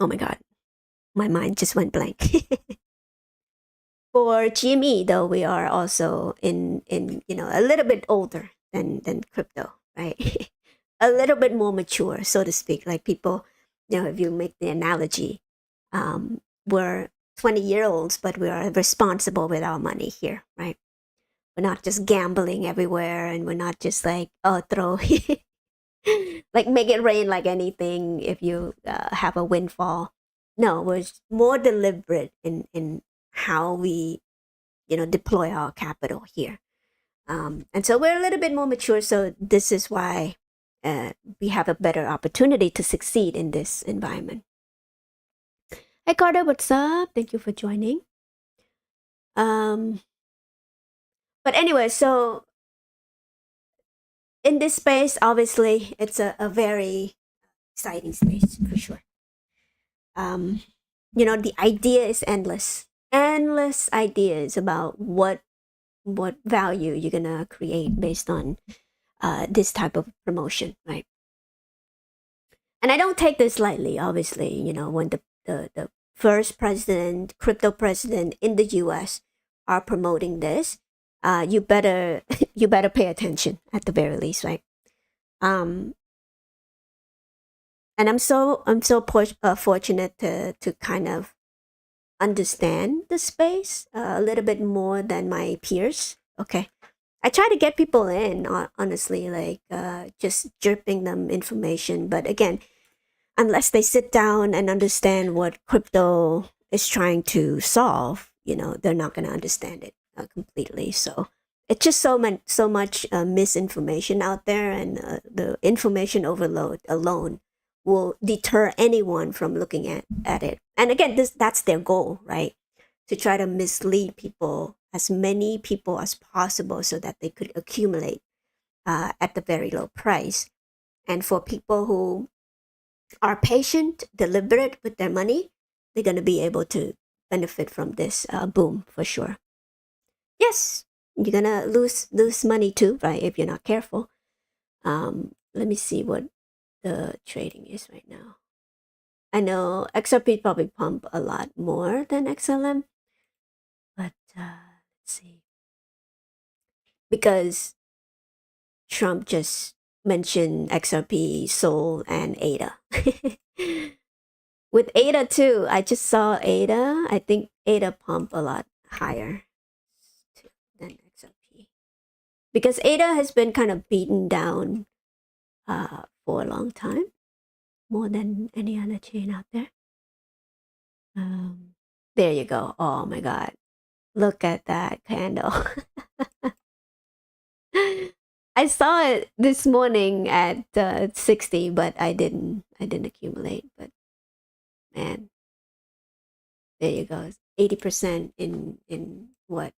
oh my god, my mind just went blank. For GME though, we are also in a little bit older than crypto, right? A little bit more mature, so to speak. Like people, if you make the analogy, we're 20-year-olds, but we are responsible with our money here, right? We're not just gambling everywhere, and we're not just like, throw like make it rain like anything if you have a windfall. No, we're more deliberate in how we deploy our capital here, and so we're a little bit more mature. So this is why we have a better opportunity to succeed in this environment. Hey Carter, what's up? Thank you for joining. But anyway, so in this space, obviously, it's a very exciting space for sure. The idea is endless ideas about what value you're gonna create based on this type of promotion, right? And I don't take this lightly. Obviously, when the first crypto president in the U.S. are promoting this, you better pay attention at the very least, right? And I'm so fortunate to kind of understand the space a little bit more than my peers. Okay, I try to get people in, honestly, like just dripping them information. But again, unless they sit down and understand what crypto is trying to solve, they're not going to understand it completely. So it's just so much misinformation out there, and the information overload alone will deter anyone from looking at it. And again, that's their goal, right? To try to mislead people, as many people as possible, so that they could accumulate at the very low price. And for people who are patient, deliberate with their money, they're going to be able to benefit from this boom for sure. Yes, you're going to lose money too, right? If you're not careful. Let me see what the trading is right now. I know XRP probably pump a lot more than XLM, but let's see. Because Trump just mentioned XRP, Sol, and ADA. With ADA too, I just saw ADA. I think ADA pump a lot higher than XRP. Because ADA has been kind of beaten down for a long time, more than any other chain out there. There you go. Oh my God. Look at that candle. I saw it this morning at 60, but I didn't accumulate. But man, there you go. 80% in what,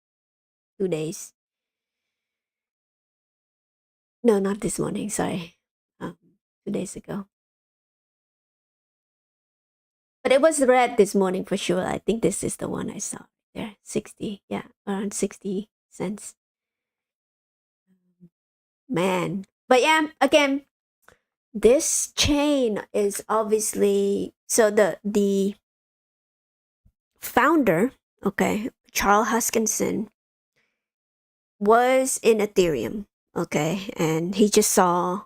2 days? No, not this morning. Sorry, 2 days ago. But it was red this morning for sure. I think this is the one I saw there. 60, yeah, around 60 cents. Man, but yeah, again, this chain is obviously, so the founder, okay, Charles Hoskinson, was in Ethereum, okay, and he just saw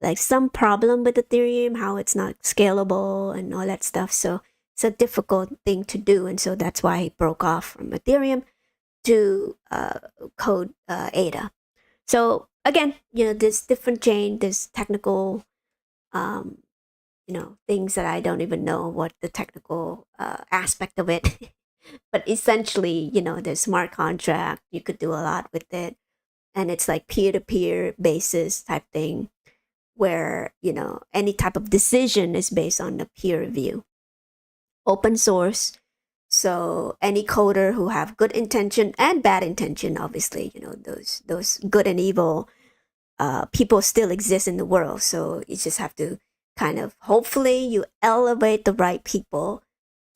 like some problem with Ethereum, how it's not scalable and all that stuff. So it's a difficult thing to do, and so that's why he broke off from Ethereum to code ADA. So again, this different chain, this technical things that I don't even know what the technical aspect of it. But essentially, there's smart contract. You could do a lot with it, and it's like peer-to-peer basis type thing, where any type of decision is based on the peer review. Open source, so any coder who have good intention and bad intention, obviously, those good and evil people still exist in the world. So you just have to kind of, hopefully you elevate the right people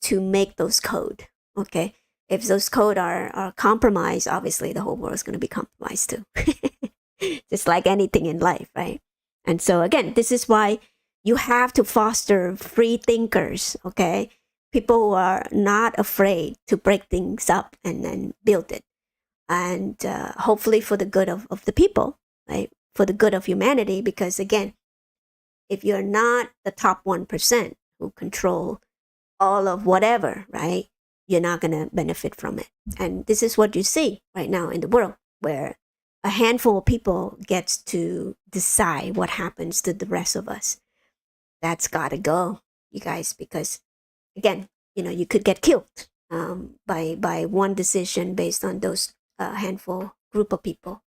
to make those code. Okay. If those code are compromised, obviously the whole world is going to be compromised too. Just like anything in life, right? And so again, this is why you have to foster free thinkers, okay? People who are not afraid to break things up and then build it. And hopefully for the good of the people, right? For the good of humanity, because again, if you're not the top 1% who control all of whatever, right? You're not going to benefit from it. And this is what you see right now in the world, where a handful of people gets to decide what happens to the rest of us. That's got to go, you guys, because again, you could get killed by one decision based on those handful group of people.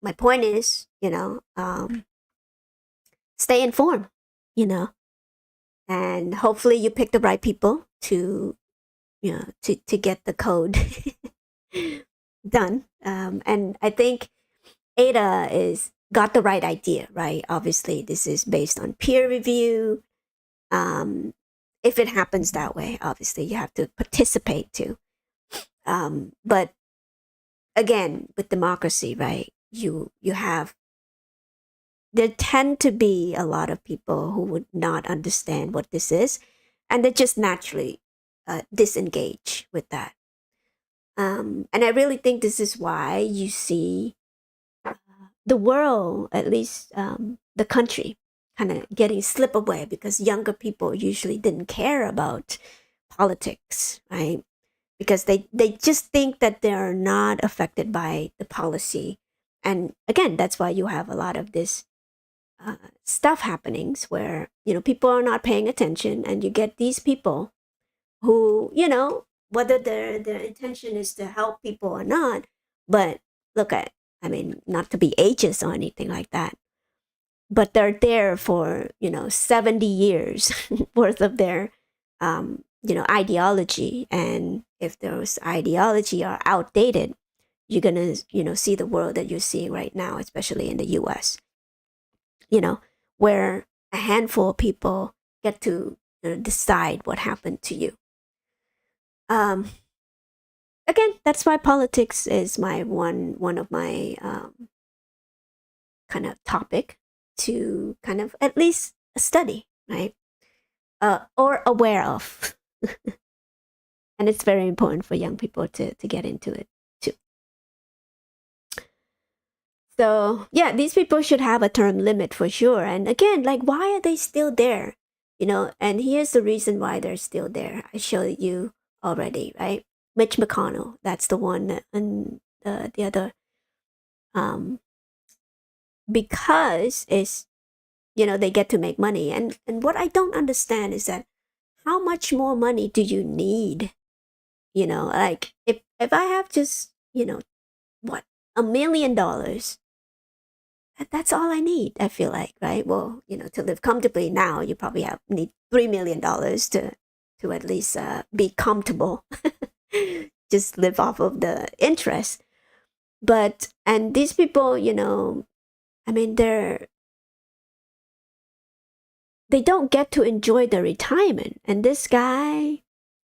My point is, stay informed, and hopefully you pick the right people to get the code done. And I think Ada is got the right idea, right? Obviously, this is based on peer review. If it happens that way, obviously you have to participate too. But again, with democracy, right? There tend to be a lot of people who would not understand what this is, and they just naturally disengage with that. And I really think this is why you see the world, at least the country, kind of getting slip away, because younger people usually didn't care about politics, right? Because they just think that they are not affected by the policy. And again, that's why you have a lot of this stuff happenings where, people are not paying attention, and you get these people who, whether their intention is to help people or not, but look at, not to be ageist or anything like that, but they're there for 70 years worth of their ideology. And if those ideology are outdated, you're gonna see the world that you're seeing right now, especially in the US, where a handful of people get to decide what happened to you. Again, that's why politics is my one of my kind of topic to kind of at least study, right? Or aware of. And it's very important for young people to get into it too. So yeah, these people should have a term limit for sure. And again, like, why are they still there? And here's the reason why they're still there. I showed you already, right? Mitch McConnell, that's the one, and the other, because it's, they get to make money. And what I don't understand is that how much more money do you need? Like if I have just, what, $1 million, that's all I need, I feel like, right? Well, to live comfortably now, you probably need $3 million to at least be comfortable. Just live off of the interest. And these people, they don't get to enjoy their retirement. And this guy,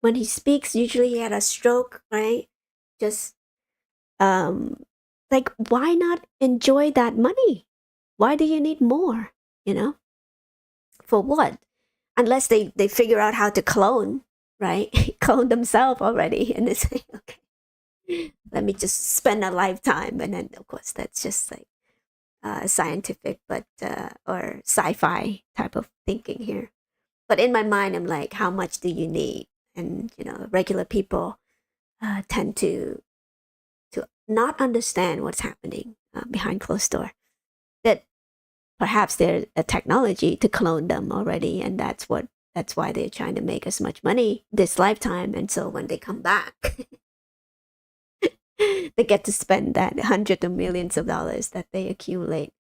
when he speaks, usually he had a stroke, right? Just like, why not enjoy that money? Why do you need more? For what? Unless they figure out how to clone, right? Clone themselves already, and they say, okay, let me just spend a lifetime. And then of course that's just like scientific, but or sci-fi type of thinking here. But in my mind, I'm like, how much do you need? And regular people tend to not understand what's happening behind closed door. That perhaps there's a technology to clone them already, and that's why they're trying to make as much money this lifetime. And so when they come back, they get to spend that hundreds of millions of dollars that they accumulate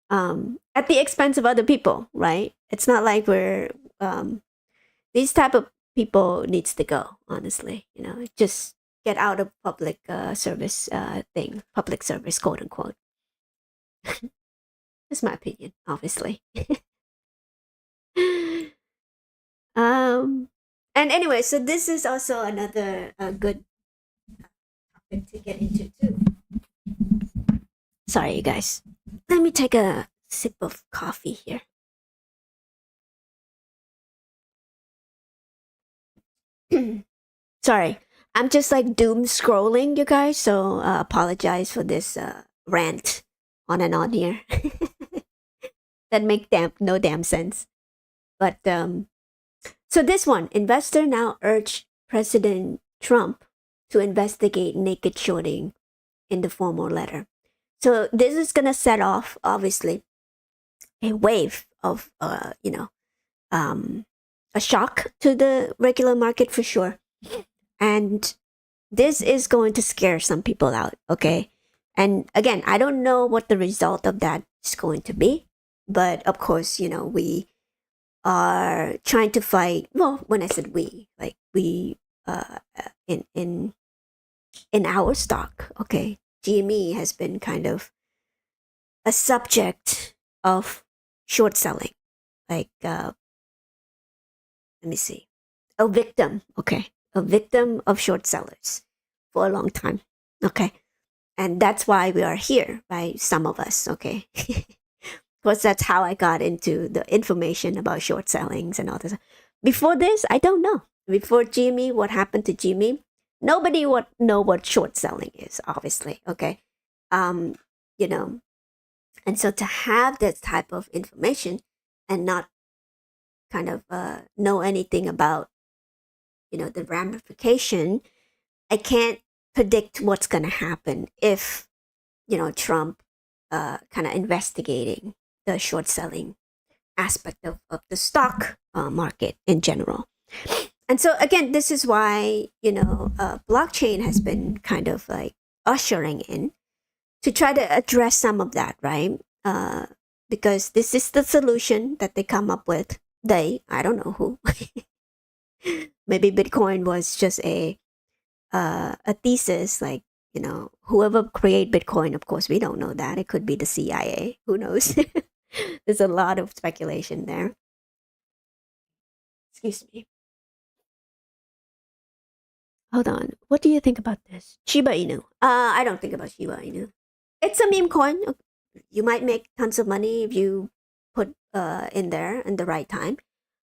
at the expense of other people, right? It's not like we're these type of people needs to go. Honestly, just get out of public service public service, quote unquote. That's my opinion, obviously. And anyway, so this is also another good topic to get into too. Sorry, you guys. Let me take a sip of coffee here. Sorry, I'm just like doom scrolling, you guys. So apologize for this rant on and on here. That make no damn sense. But so this one, investor now urged President Trump to investigate naked shorting in the formal letter. So this is gonna set off, obviously, a wave of a shock to the regular market for sure. And this is going to scare some people out, okay? And again, I don't know what the result of that is going to be, but of course, we are trying to fight. Well, when I said we, like we, in our stock, okay, GME has been kind of a subject of short selling, like let me see, a victim, okay, a victim of short sellers for a long time, okay, and that's why we are here, right? Some of us, okay. Because that's how I got into the information about short sellings and all this. Before this, I don't know. Before GME, what happened to GME? Nobody would know what short selling is, obviously. Okay, and so to have this type of information and not kind of know anything about, the ramification, I can't predict what's going to happen if, Trump kind of investigating the short selling aspect of the stock market in general. And so again, this is why, blockchain has been kind of like ushering in to try to address some of that, right? Because this is the solution that they come up with. I don't know who. Maybe Bitcoin was just a thesis, like, whoever created Bitcoin. Of course, we don't know that. It could be the CIA. Who knows? There's a lot of speculation there. Excuse me. Hold on. What do you think about this? Shiba Inu. I don't think about Shiba Inu. It's a meme coin. You might make tons of money if you put in there in the right time,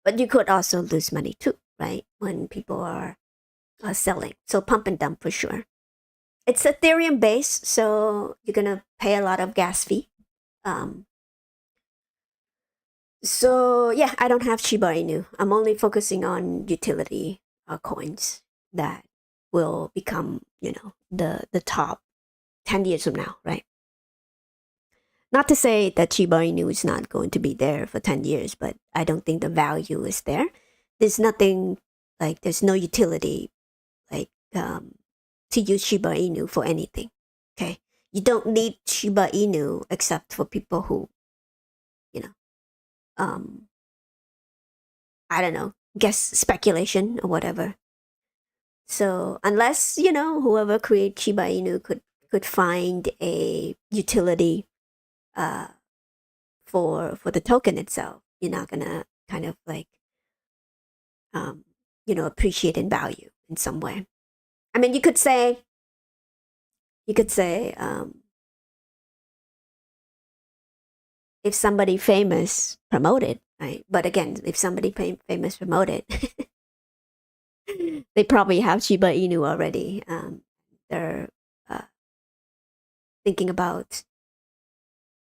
but you could also lose money too, right? When people are selling. So pump and dump for sure. It's Ethereum based, so you're gonna pay a lot of gas fee. So yeah, I don't have Shiba Inu. I'm only focusing on utility coins that will become, the top 10 years from now, right? Not to say that Shiba Inu is not going to be there for 10 years, but I don't think the value is there. There's nothing, like, there's no utility, like, to use Shiba Inu for anything, okay? You don't need Shiba Inu except for people who, I don't know, guess speculation or whatever. So unless, whoever created Shiba Inu could find a utility for the token itself, you're not gonna kind of like appreciate in value in some way. I mean, you could say if somebody famous promote it, right? But again, if somebody famous promote it, they probably have Shiba Inu already. They're thinking about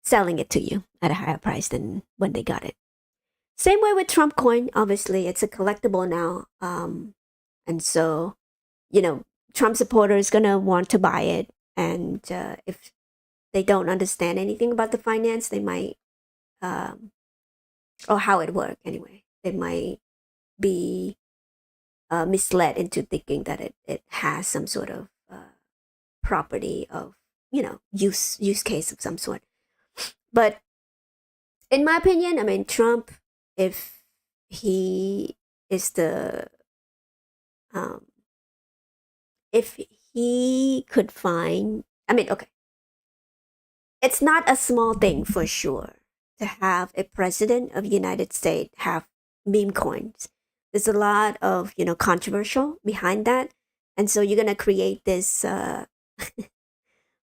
selling it to you at a higher price than when they got it. Same way with Trump coin. Obviously, it's a collectible now, and so Trump supporters gonna want to buy it, and if they don't understand anything about the finance, they might or how it works anyway. They might be misled into thinking that it has some sort of property of, use case of some sort. But in my opinion, I mean, Trump, if he is if he could find, I mean, okay, it's not a small thing for sure to have a president of the United States have meme coins. There's a lot of, controversial behind that. And so you're going to create this,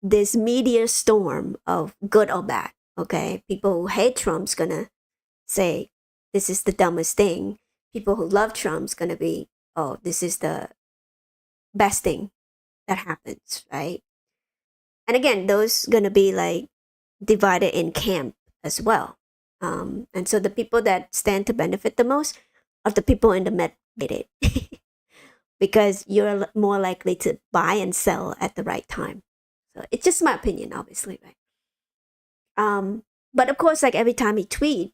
this media storm of good or bad. Okay. People who hate Trump's going to say, this is the dumbest thing. People who love Trump's going to be, oh, this is the best thing that happens. Right. And again, those going to be like divided in camp as well. And so the people that stand to benefit the most are the people in the mid, because you're more likely to buy and sell at the right time. So it's just my opinion, obviously, right? But of course, like every time he tweet,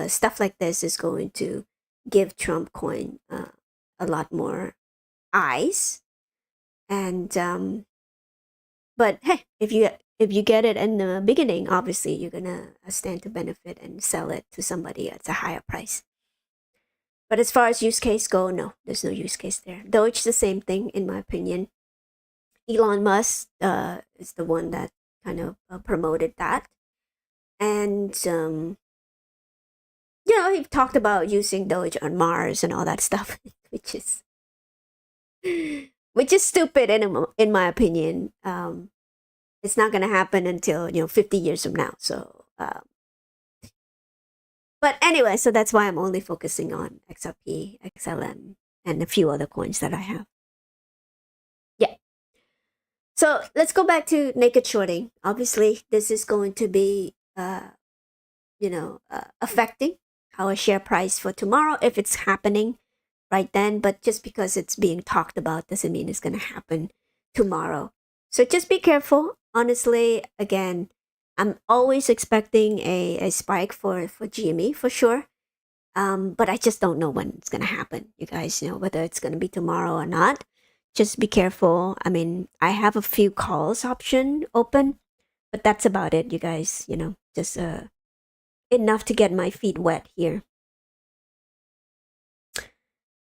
stuff like this is going to give Trump coin a lot more eyes. And but hey, if you get it in the beginning, obviously you're gonna stand to benefit and sell it to somebody at a higher price. But as far as use case go, no, there's no use case there. Though it's the same thing, in my opinion. Elon Musk is the one that kind of promoted that. And, he talked about using Doge on Mars and all that stuff, which is stupid in my opinion. It's not going to happen until, 50 years from now. So, but anyway, so that's why I'm only focusing on XRP, XLM, and a few other coins that I have. Yeah. So let's go back to naked shorting. Obviously, this is going to be, affecting our share price for tomorrow if it's happening right then. But just because it's being talked about doesn't mean it's going to happen tomorrow. So just be careful. Honestly, again, I'm always expecting a spike for GME for sure. But I just don't know when it's going to happen. You guys know whether it's going to be tomorrow or not. Just be careful. I mean, I have a few calls option open, but that's about it, you guys. Just enough to get my feet wet here.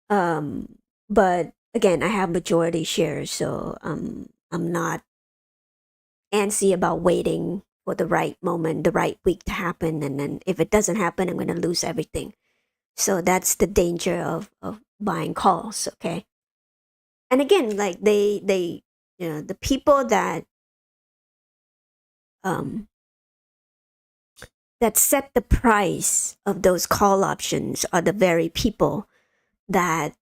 But again, I have majority shares, so I'm not antsy about waiting for the right moment, the right week to happen. And then if it doesn't happen, I'm going to lose everything. So that's the danger of buying calls, okay? And again, like they the people that that set the price of those call options are the very people that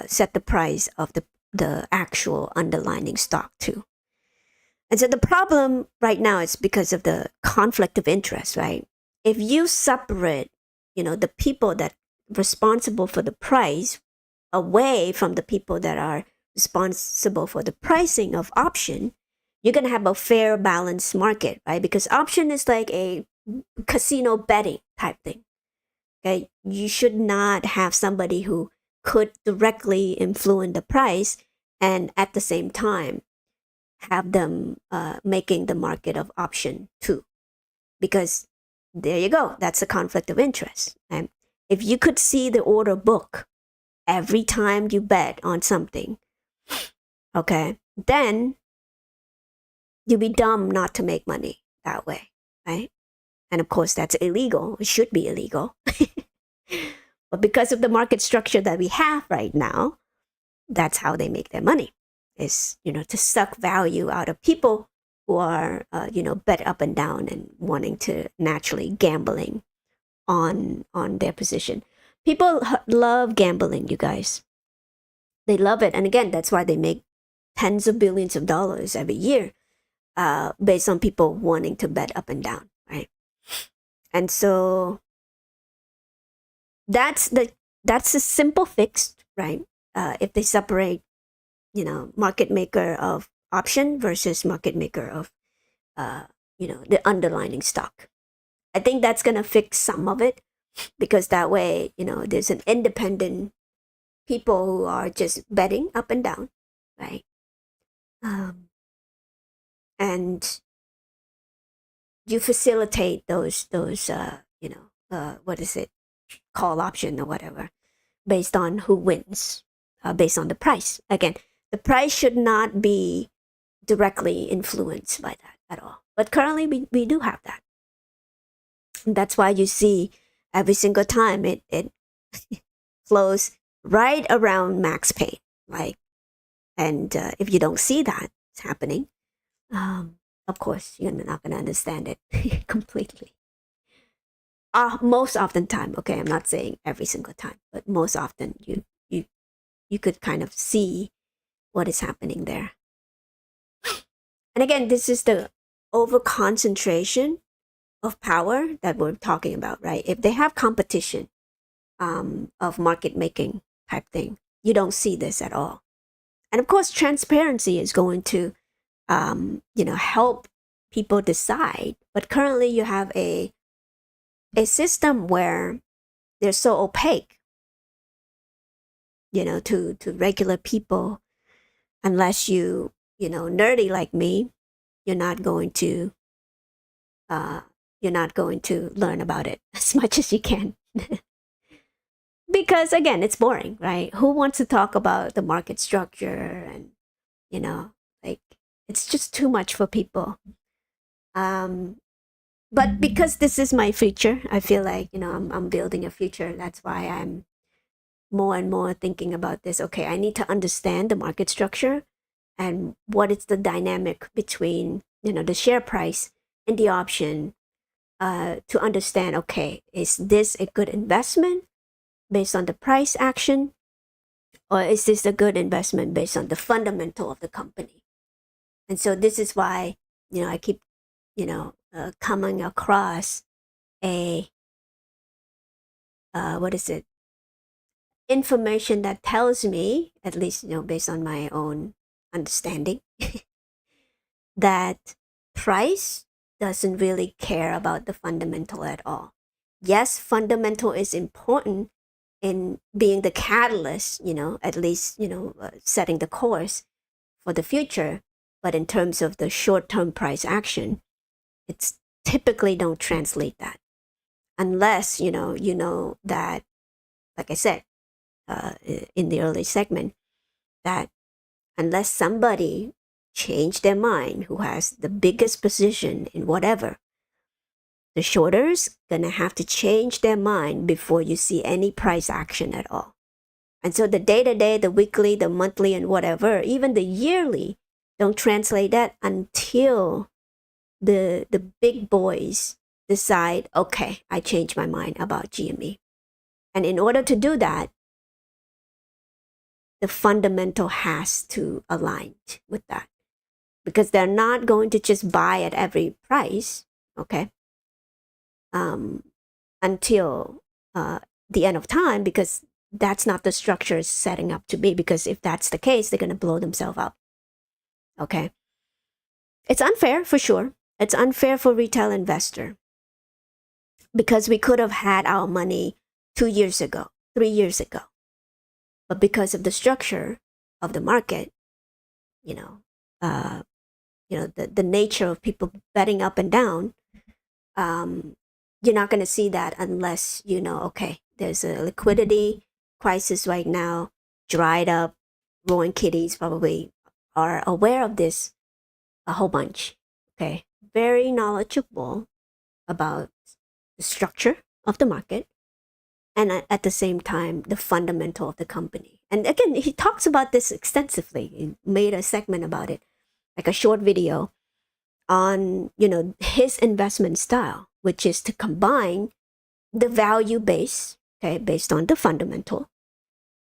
set the price of the actual underlying stock too. And so the problem right now is because of the conflict of interest, right? If you separate, the people that responsible for the price away from the people that are responsible for the pricing of option, you're going to have a fair balanced market, right? Because option is like a casino betting type thing. Okay, you should not have somebody who could directly influence the price and at the same time have them making the market of option too, because there you go, that's a conflict of interest. And if you could see the order book every time you bet on something, okay, then you'd be dumb not to make money that way, right? And of course, that's illegal. It should be illegal. But because of the market structure that we have right now, that's how they make their money, is, to suck value out of people who are, bet up and down and wanting to naturally gambling on their position. People love gambling, you guys. They love it. And again, that's why they make tens of billions of dollars every year based on people wanting to bet up and down, right? And so that's a simple fix, right? If they separate, market maker of option versus market maker of, the underlying stock. I think that's going to fix some of it, because that way, there's an independent people who are just betting up and down, right? And you facilitate those what is it, call option or whatever, based on who wins, based on the price. Again, the price should not be directly influenced by that at all. But currently we do have that. And that's why you see every single time it flows right around max pay. And if you don't see that it's happening, of course you're not going to understand it completely. Most often time, okay, I'm not saying every single time, but most often you could kind of see what is happening there. And again, this is the over concentration of power that we're talking about, right? If they have competition of market making type thing, you don't see this at all. And of course, transparency is going to help people decide. But currently you have a system where they're so opaque, to regular people. Unless you nerdy like me, you're not going to learn about it as much as you can. Because again, it's boring, right? Who wants to talk about the market structure? And it's just too much for people. But because this is my future, I feel like I'm building a future. That's why I'm more and more thinking about this. Okay, I need to understand the market structure and what is the dynamic between the share price and the option, to understand, okay, is this a good investment based on the price action, or is this a good investment based on the fundamental of the company? And so this is why I keep coming across a information that tells me, at least based on my own understanding, that price doesn't really care about the fundamental at all. Yes, fundamental is important in being the catalyst, at least setting the course for the future. But in terms of the short-term price action, it's typically don't translate that, unless that, like I said in the early segment, that unless somebody change their mind who has the biggest position in whatever, the shorters gonna have to change their mind before you see any price action at all. And so the day-to-day, the weekly, the monthly, and whatever, even the yearly, don't translate that until the big boys decide, okay, I changed my mind about GME. And in order to do that, the fundamental has to align with that, because they're not going to just buy at every price, okay, until the end of time, because that's not the structure is setting up to be. Because if that's the case, they're going to blow themselves up, okay? It's unfair for sure. It's unfair for retail investor, because we could have had our money 2 years ago, 3 years ago. But because of the structure of the market, the nature of people betting up and down, you're not going to see that unless okay, there's a liquidity crisis right now, dried up, Rowan kitties probably are aware of this a whole bunch, okay? Very knowledgeable about the structure of the market, and at the same time, the fundamental of the company. And again, he talks about this extensively. He made a segment about it, like a short video on, his investment style, which is to combine the value base, okay, based on the fundamental,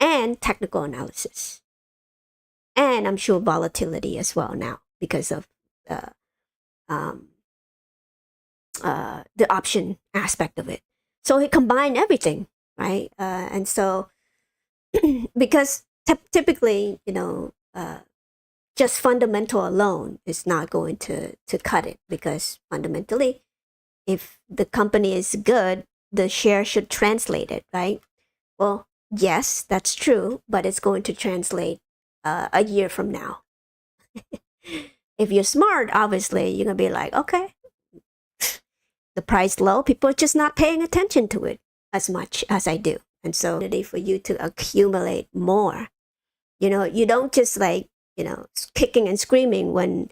and technical analysis. And I'm sure volatility as well now, because of the option aspect of it. So he combined everything, right? And so, because typically, just fundamental alone is not going to cut it, because fundamentally, if the company is good, the share should translate it, right? Well, yes, that's true, but it's going to translate a year from now. If you're smart, obviously, you're going to be like, okay, the price low, people are just not paying attention to it as much as I do. And so, for you to accumulate more, you don't just like, kicking and screaming when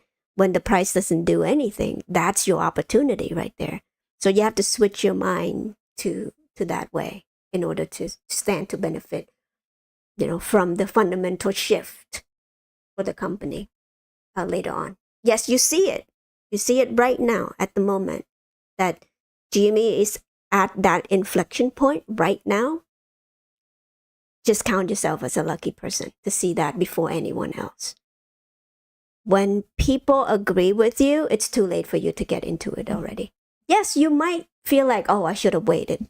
the price doesn't do anything. That's your opportunity right there. So you have to switch your mind to that way in order to stand to benefit, from the fundamental shift for the company later on. Yes, you see it. You see it right now at the moment that GME is at that inflection point right now. Just count yourself as a lucky person to see that before anyone else. When people agree with you, it's too late for you to get into it already. Yes, you might feel like, oh, I should have waited.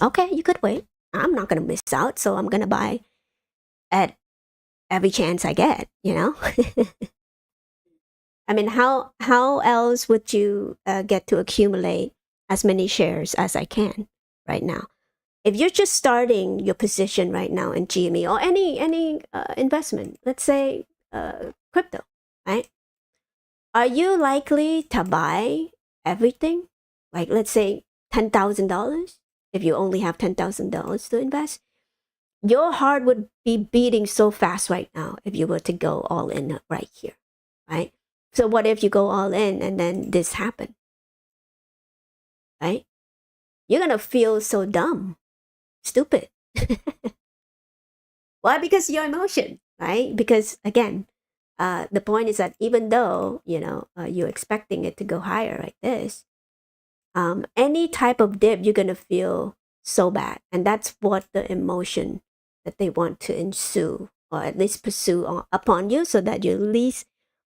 Okay, you could wait. I'm not going to miss out, so I'm going to buy at every chance I get, I mean, how else would you get to accumulate as many shares as I can right now? If you're just starting your position right now in GME or any investment, let's say crypto, right? Are you likely to buy everything? Like, let's say $10,000. If you only have $10,000 to invest, your heart would be beating so fast right now if you were to go all in right here, right? So what if you go all in and then this happened, right? You're going to feel so dumb, stupid. Why? Because your emotion, right? Because again, the point is that even though, you're expecting it to go higher like this, any type of dip, you're going to feel so bad. And that's what the emotion that they want to ensue or at least pursue upon you, so that you at least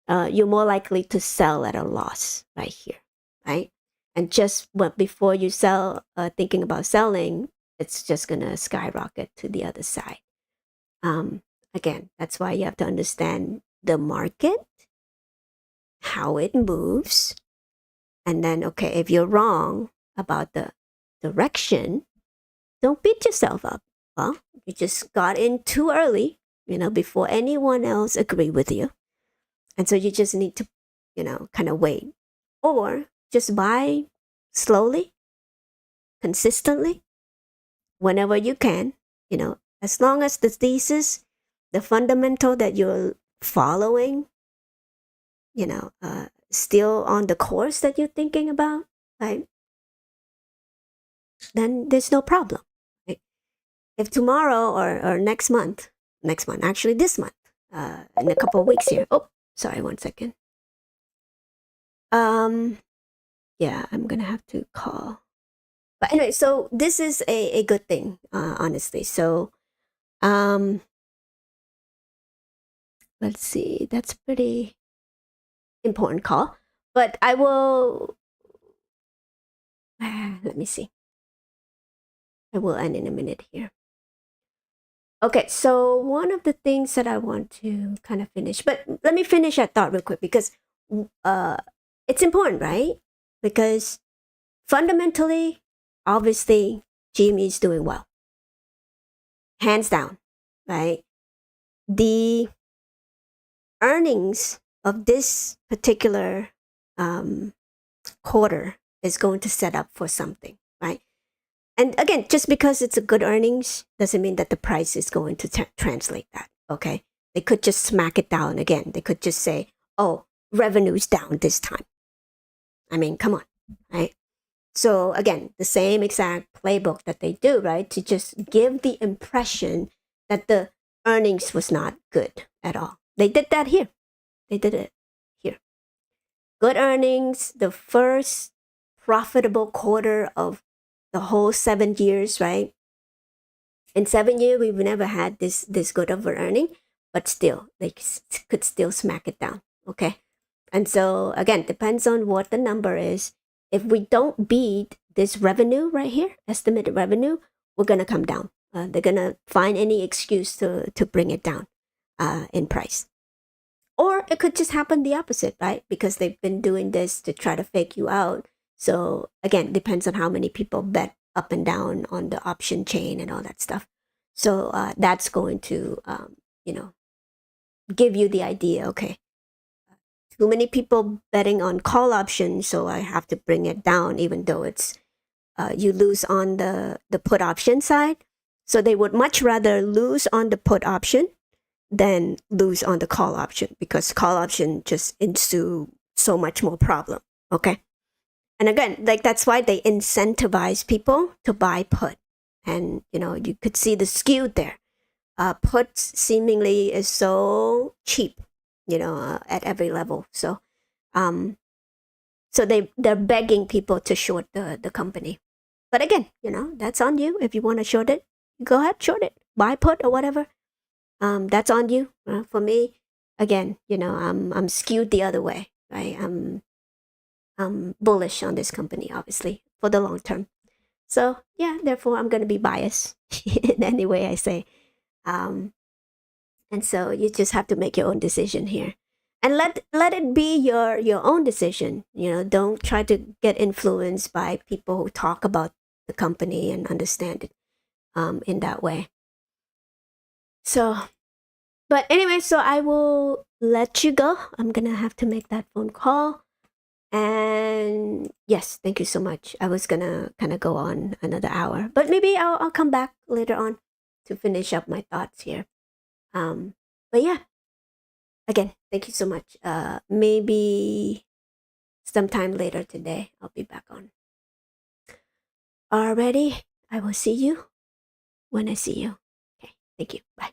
you're more likely to sell at a loss right here, right? And just before you sell, thinking about selling, it's just going to skyrocket to the other side. Again, that's why you have to understand the market, how it moves, and then, okay, if you're wrong about the direction, don't beat yourself up. Well, you just got in too early, before anyone else agree with you. And so you just need to, kind of wait. Or just buy slowly, consistently, whenever you can, as long as the thesis, the fundamental that you're following, still on the course that you're thinking about, right? Then there's no problem. Right? If tomorrow or next month, actually this month, in a couple of weeks here. Oh, sorry, 1 second. Yeah, I'm gonna have to call. But anyway, so this is a good thing, honestly. So, let's see. That's pretty important call. But I will. Let me see. I will end in a minute here. Okay, so one of the things that I want to kind of finish, but let me finish that thought real quick because it's important, right? Because fundamentally, obviously, GME is doing well. Hands down, right? The earnings of this particular quarter is going to set up for something, right? And again, just because it's a good earnings doesn't mean that the price is going to translate that, okay? They could just smack it down again. They could just say, oh, revenue's down this time. I mean, come on, right? So again, the same exact playbook that they do, right? To just give the impression that the earnings was not good at all. They did that here. They did it here. Good earnings, the first profitable quarter of the whole 7 years, right? In 7 years, we've never had this good of an earning, but still, they could still smack it down, okay? And so, again, depends on what the number is. If we don't beat this revenue right here, estimated revenue, we're going to come down. They're going to find any excuse to bring it down in price. Or it could just happen the opposite, right? Because they've been doing this to try to fake you out So again, depends on how many people bet up and down on the option chain and all that stuff. So that's going to, give you the idea. Okay, too many people betting on call options, so I have to bring it down, even though it's you lose on the put option side. So they would much rather lose on the put option than lose on the call option, because call option just ensue so much more problem. Okay. And again, like that's why they incentivize people to buy put. And you could see the skew there. Put seemingly is so cheap, at every level. So they're begging people to short the company. But again, that's on you. If you want to short it, go ahead, short it, buy put or whatever. That's on you. For me, again, I'm skewed the other way. Right? I'm bullish on this company, obviously, for the long term. So yeah, therefore I'm gonna be biased in any way I say. And so you just have to make your own decision here, and let it be your own decision. Don't try to get influenced by people who talk about the company and understand it in that way. So, but anyway, so I will let you go. I'm gonna have to make that phone call. And yes, thank you so much. I was gonna kind of go on another hour, but maybe I'll come back later on to finish up my thoughts here. But yeah, again, thank you so much. Maybe sometime later today I'll be back on. Alrighty, I will see you when I see you. Okay, thank you. Bye.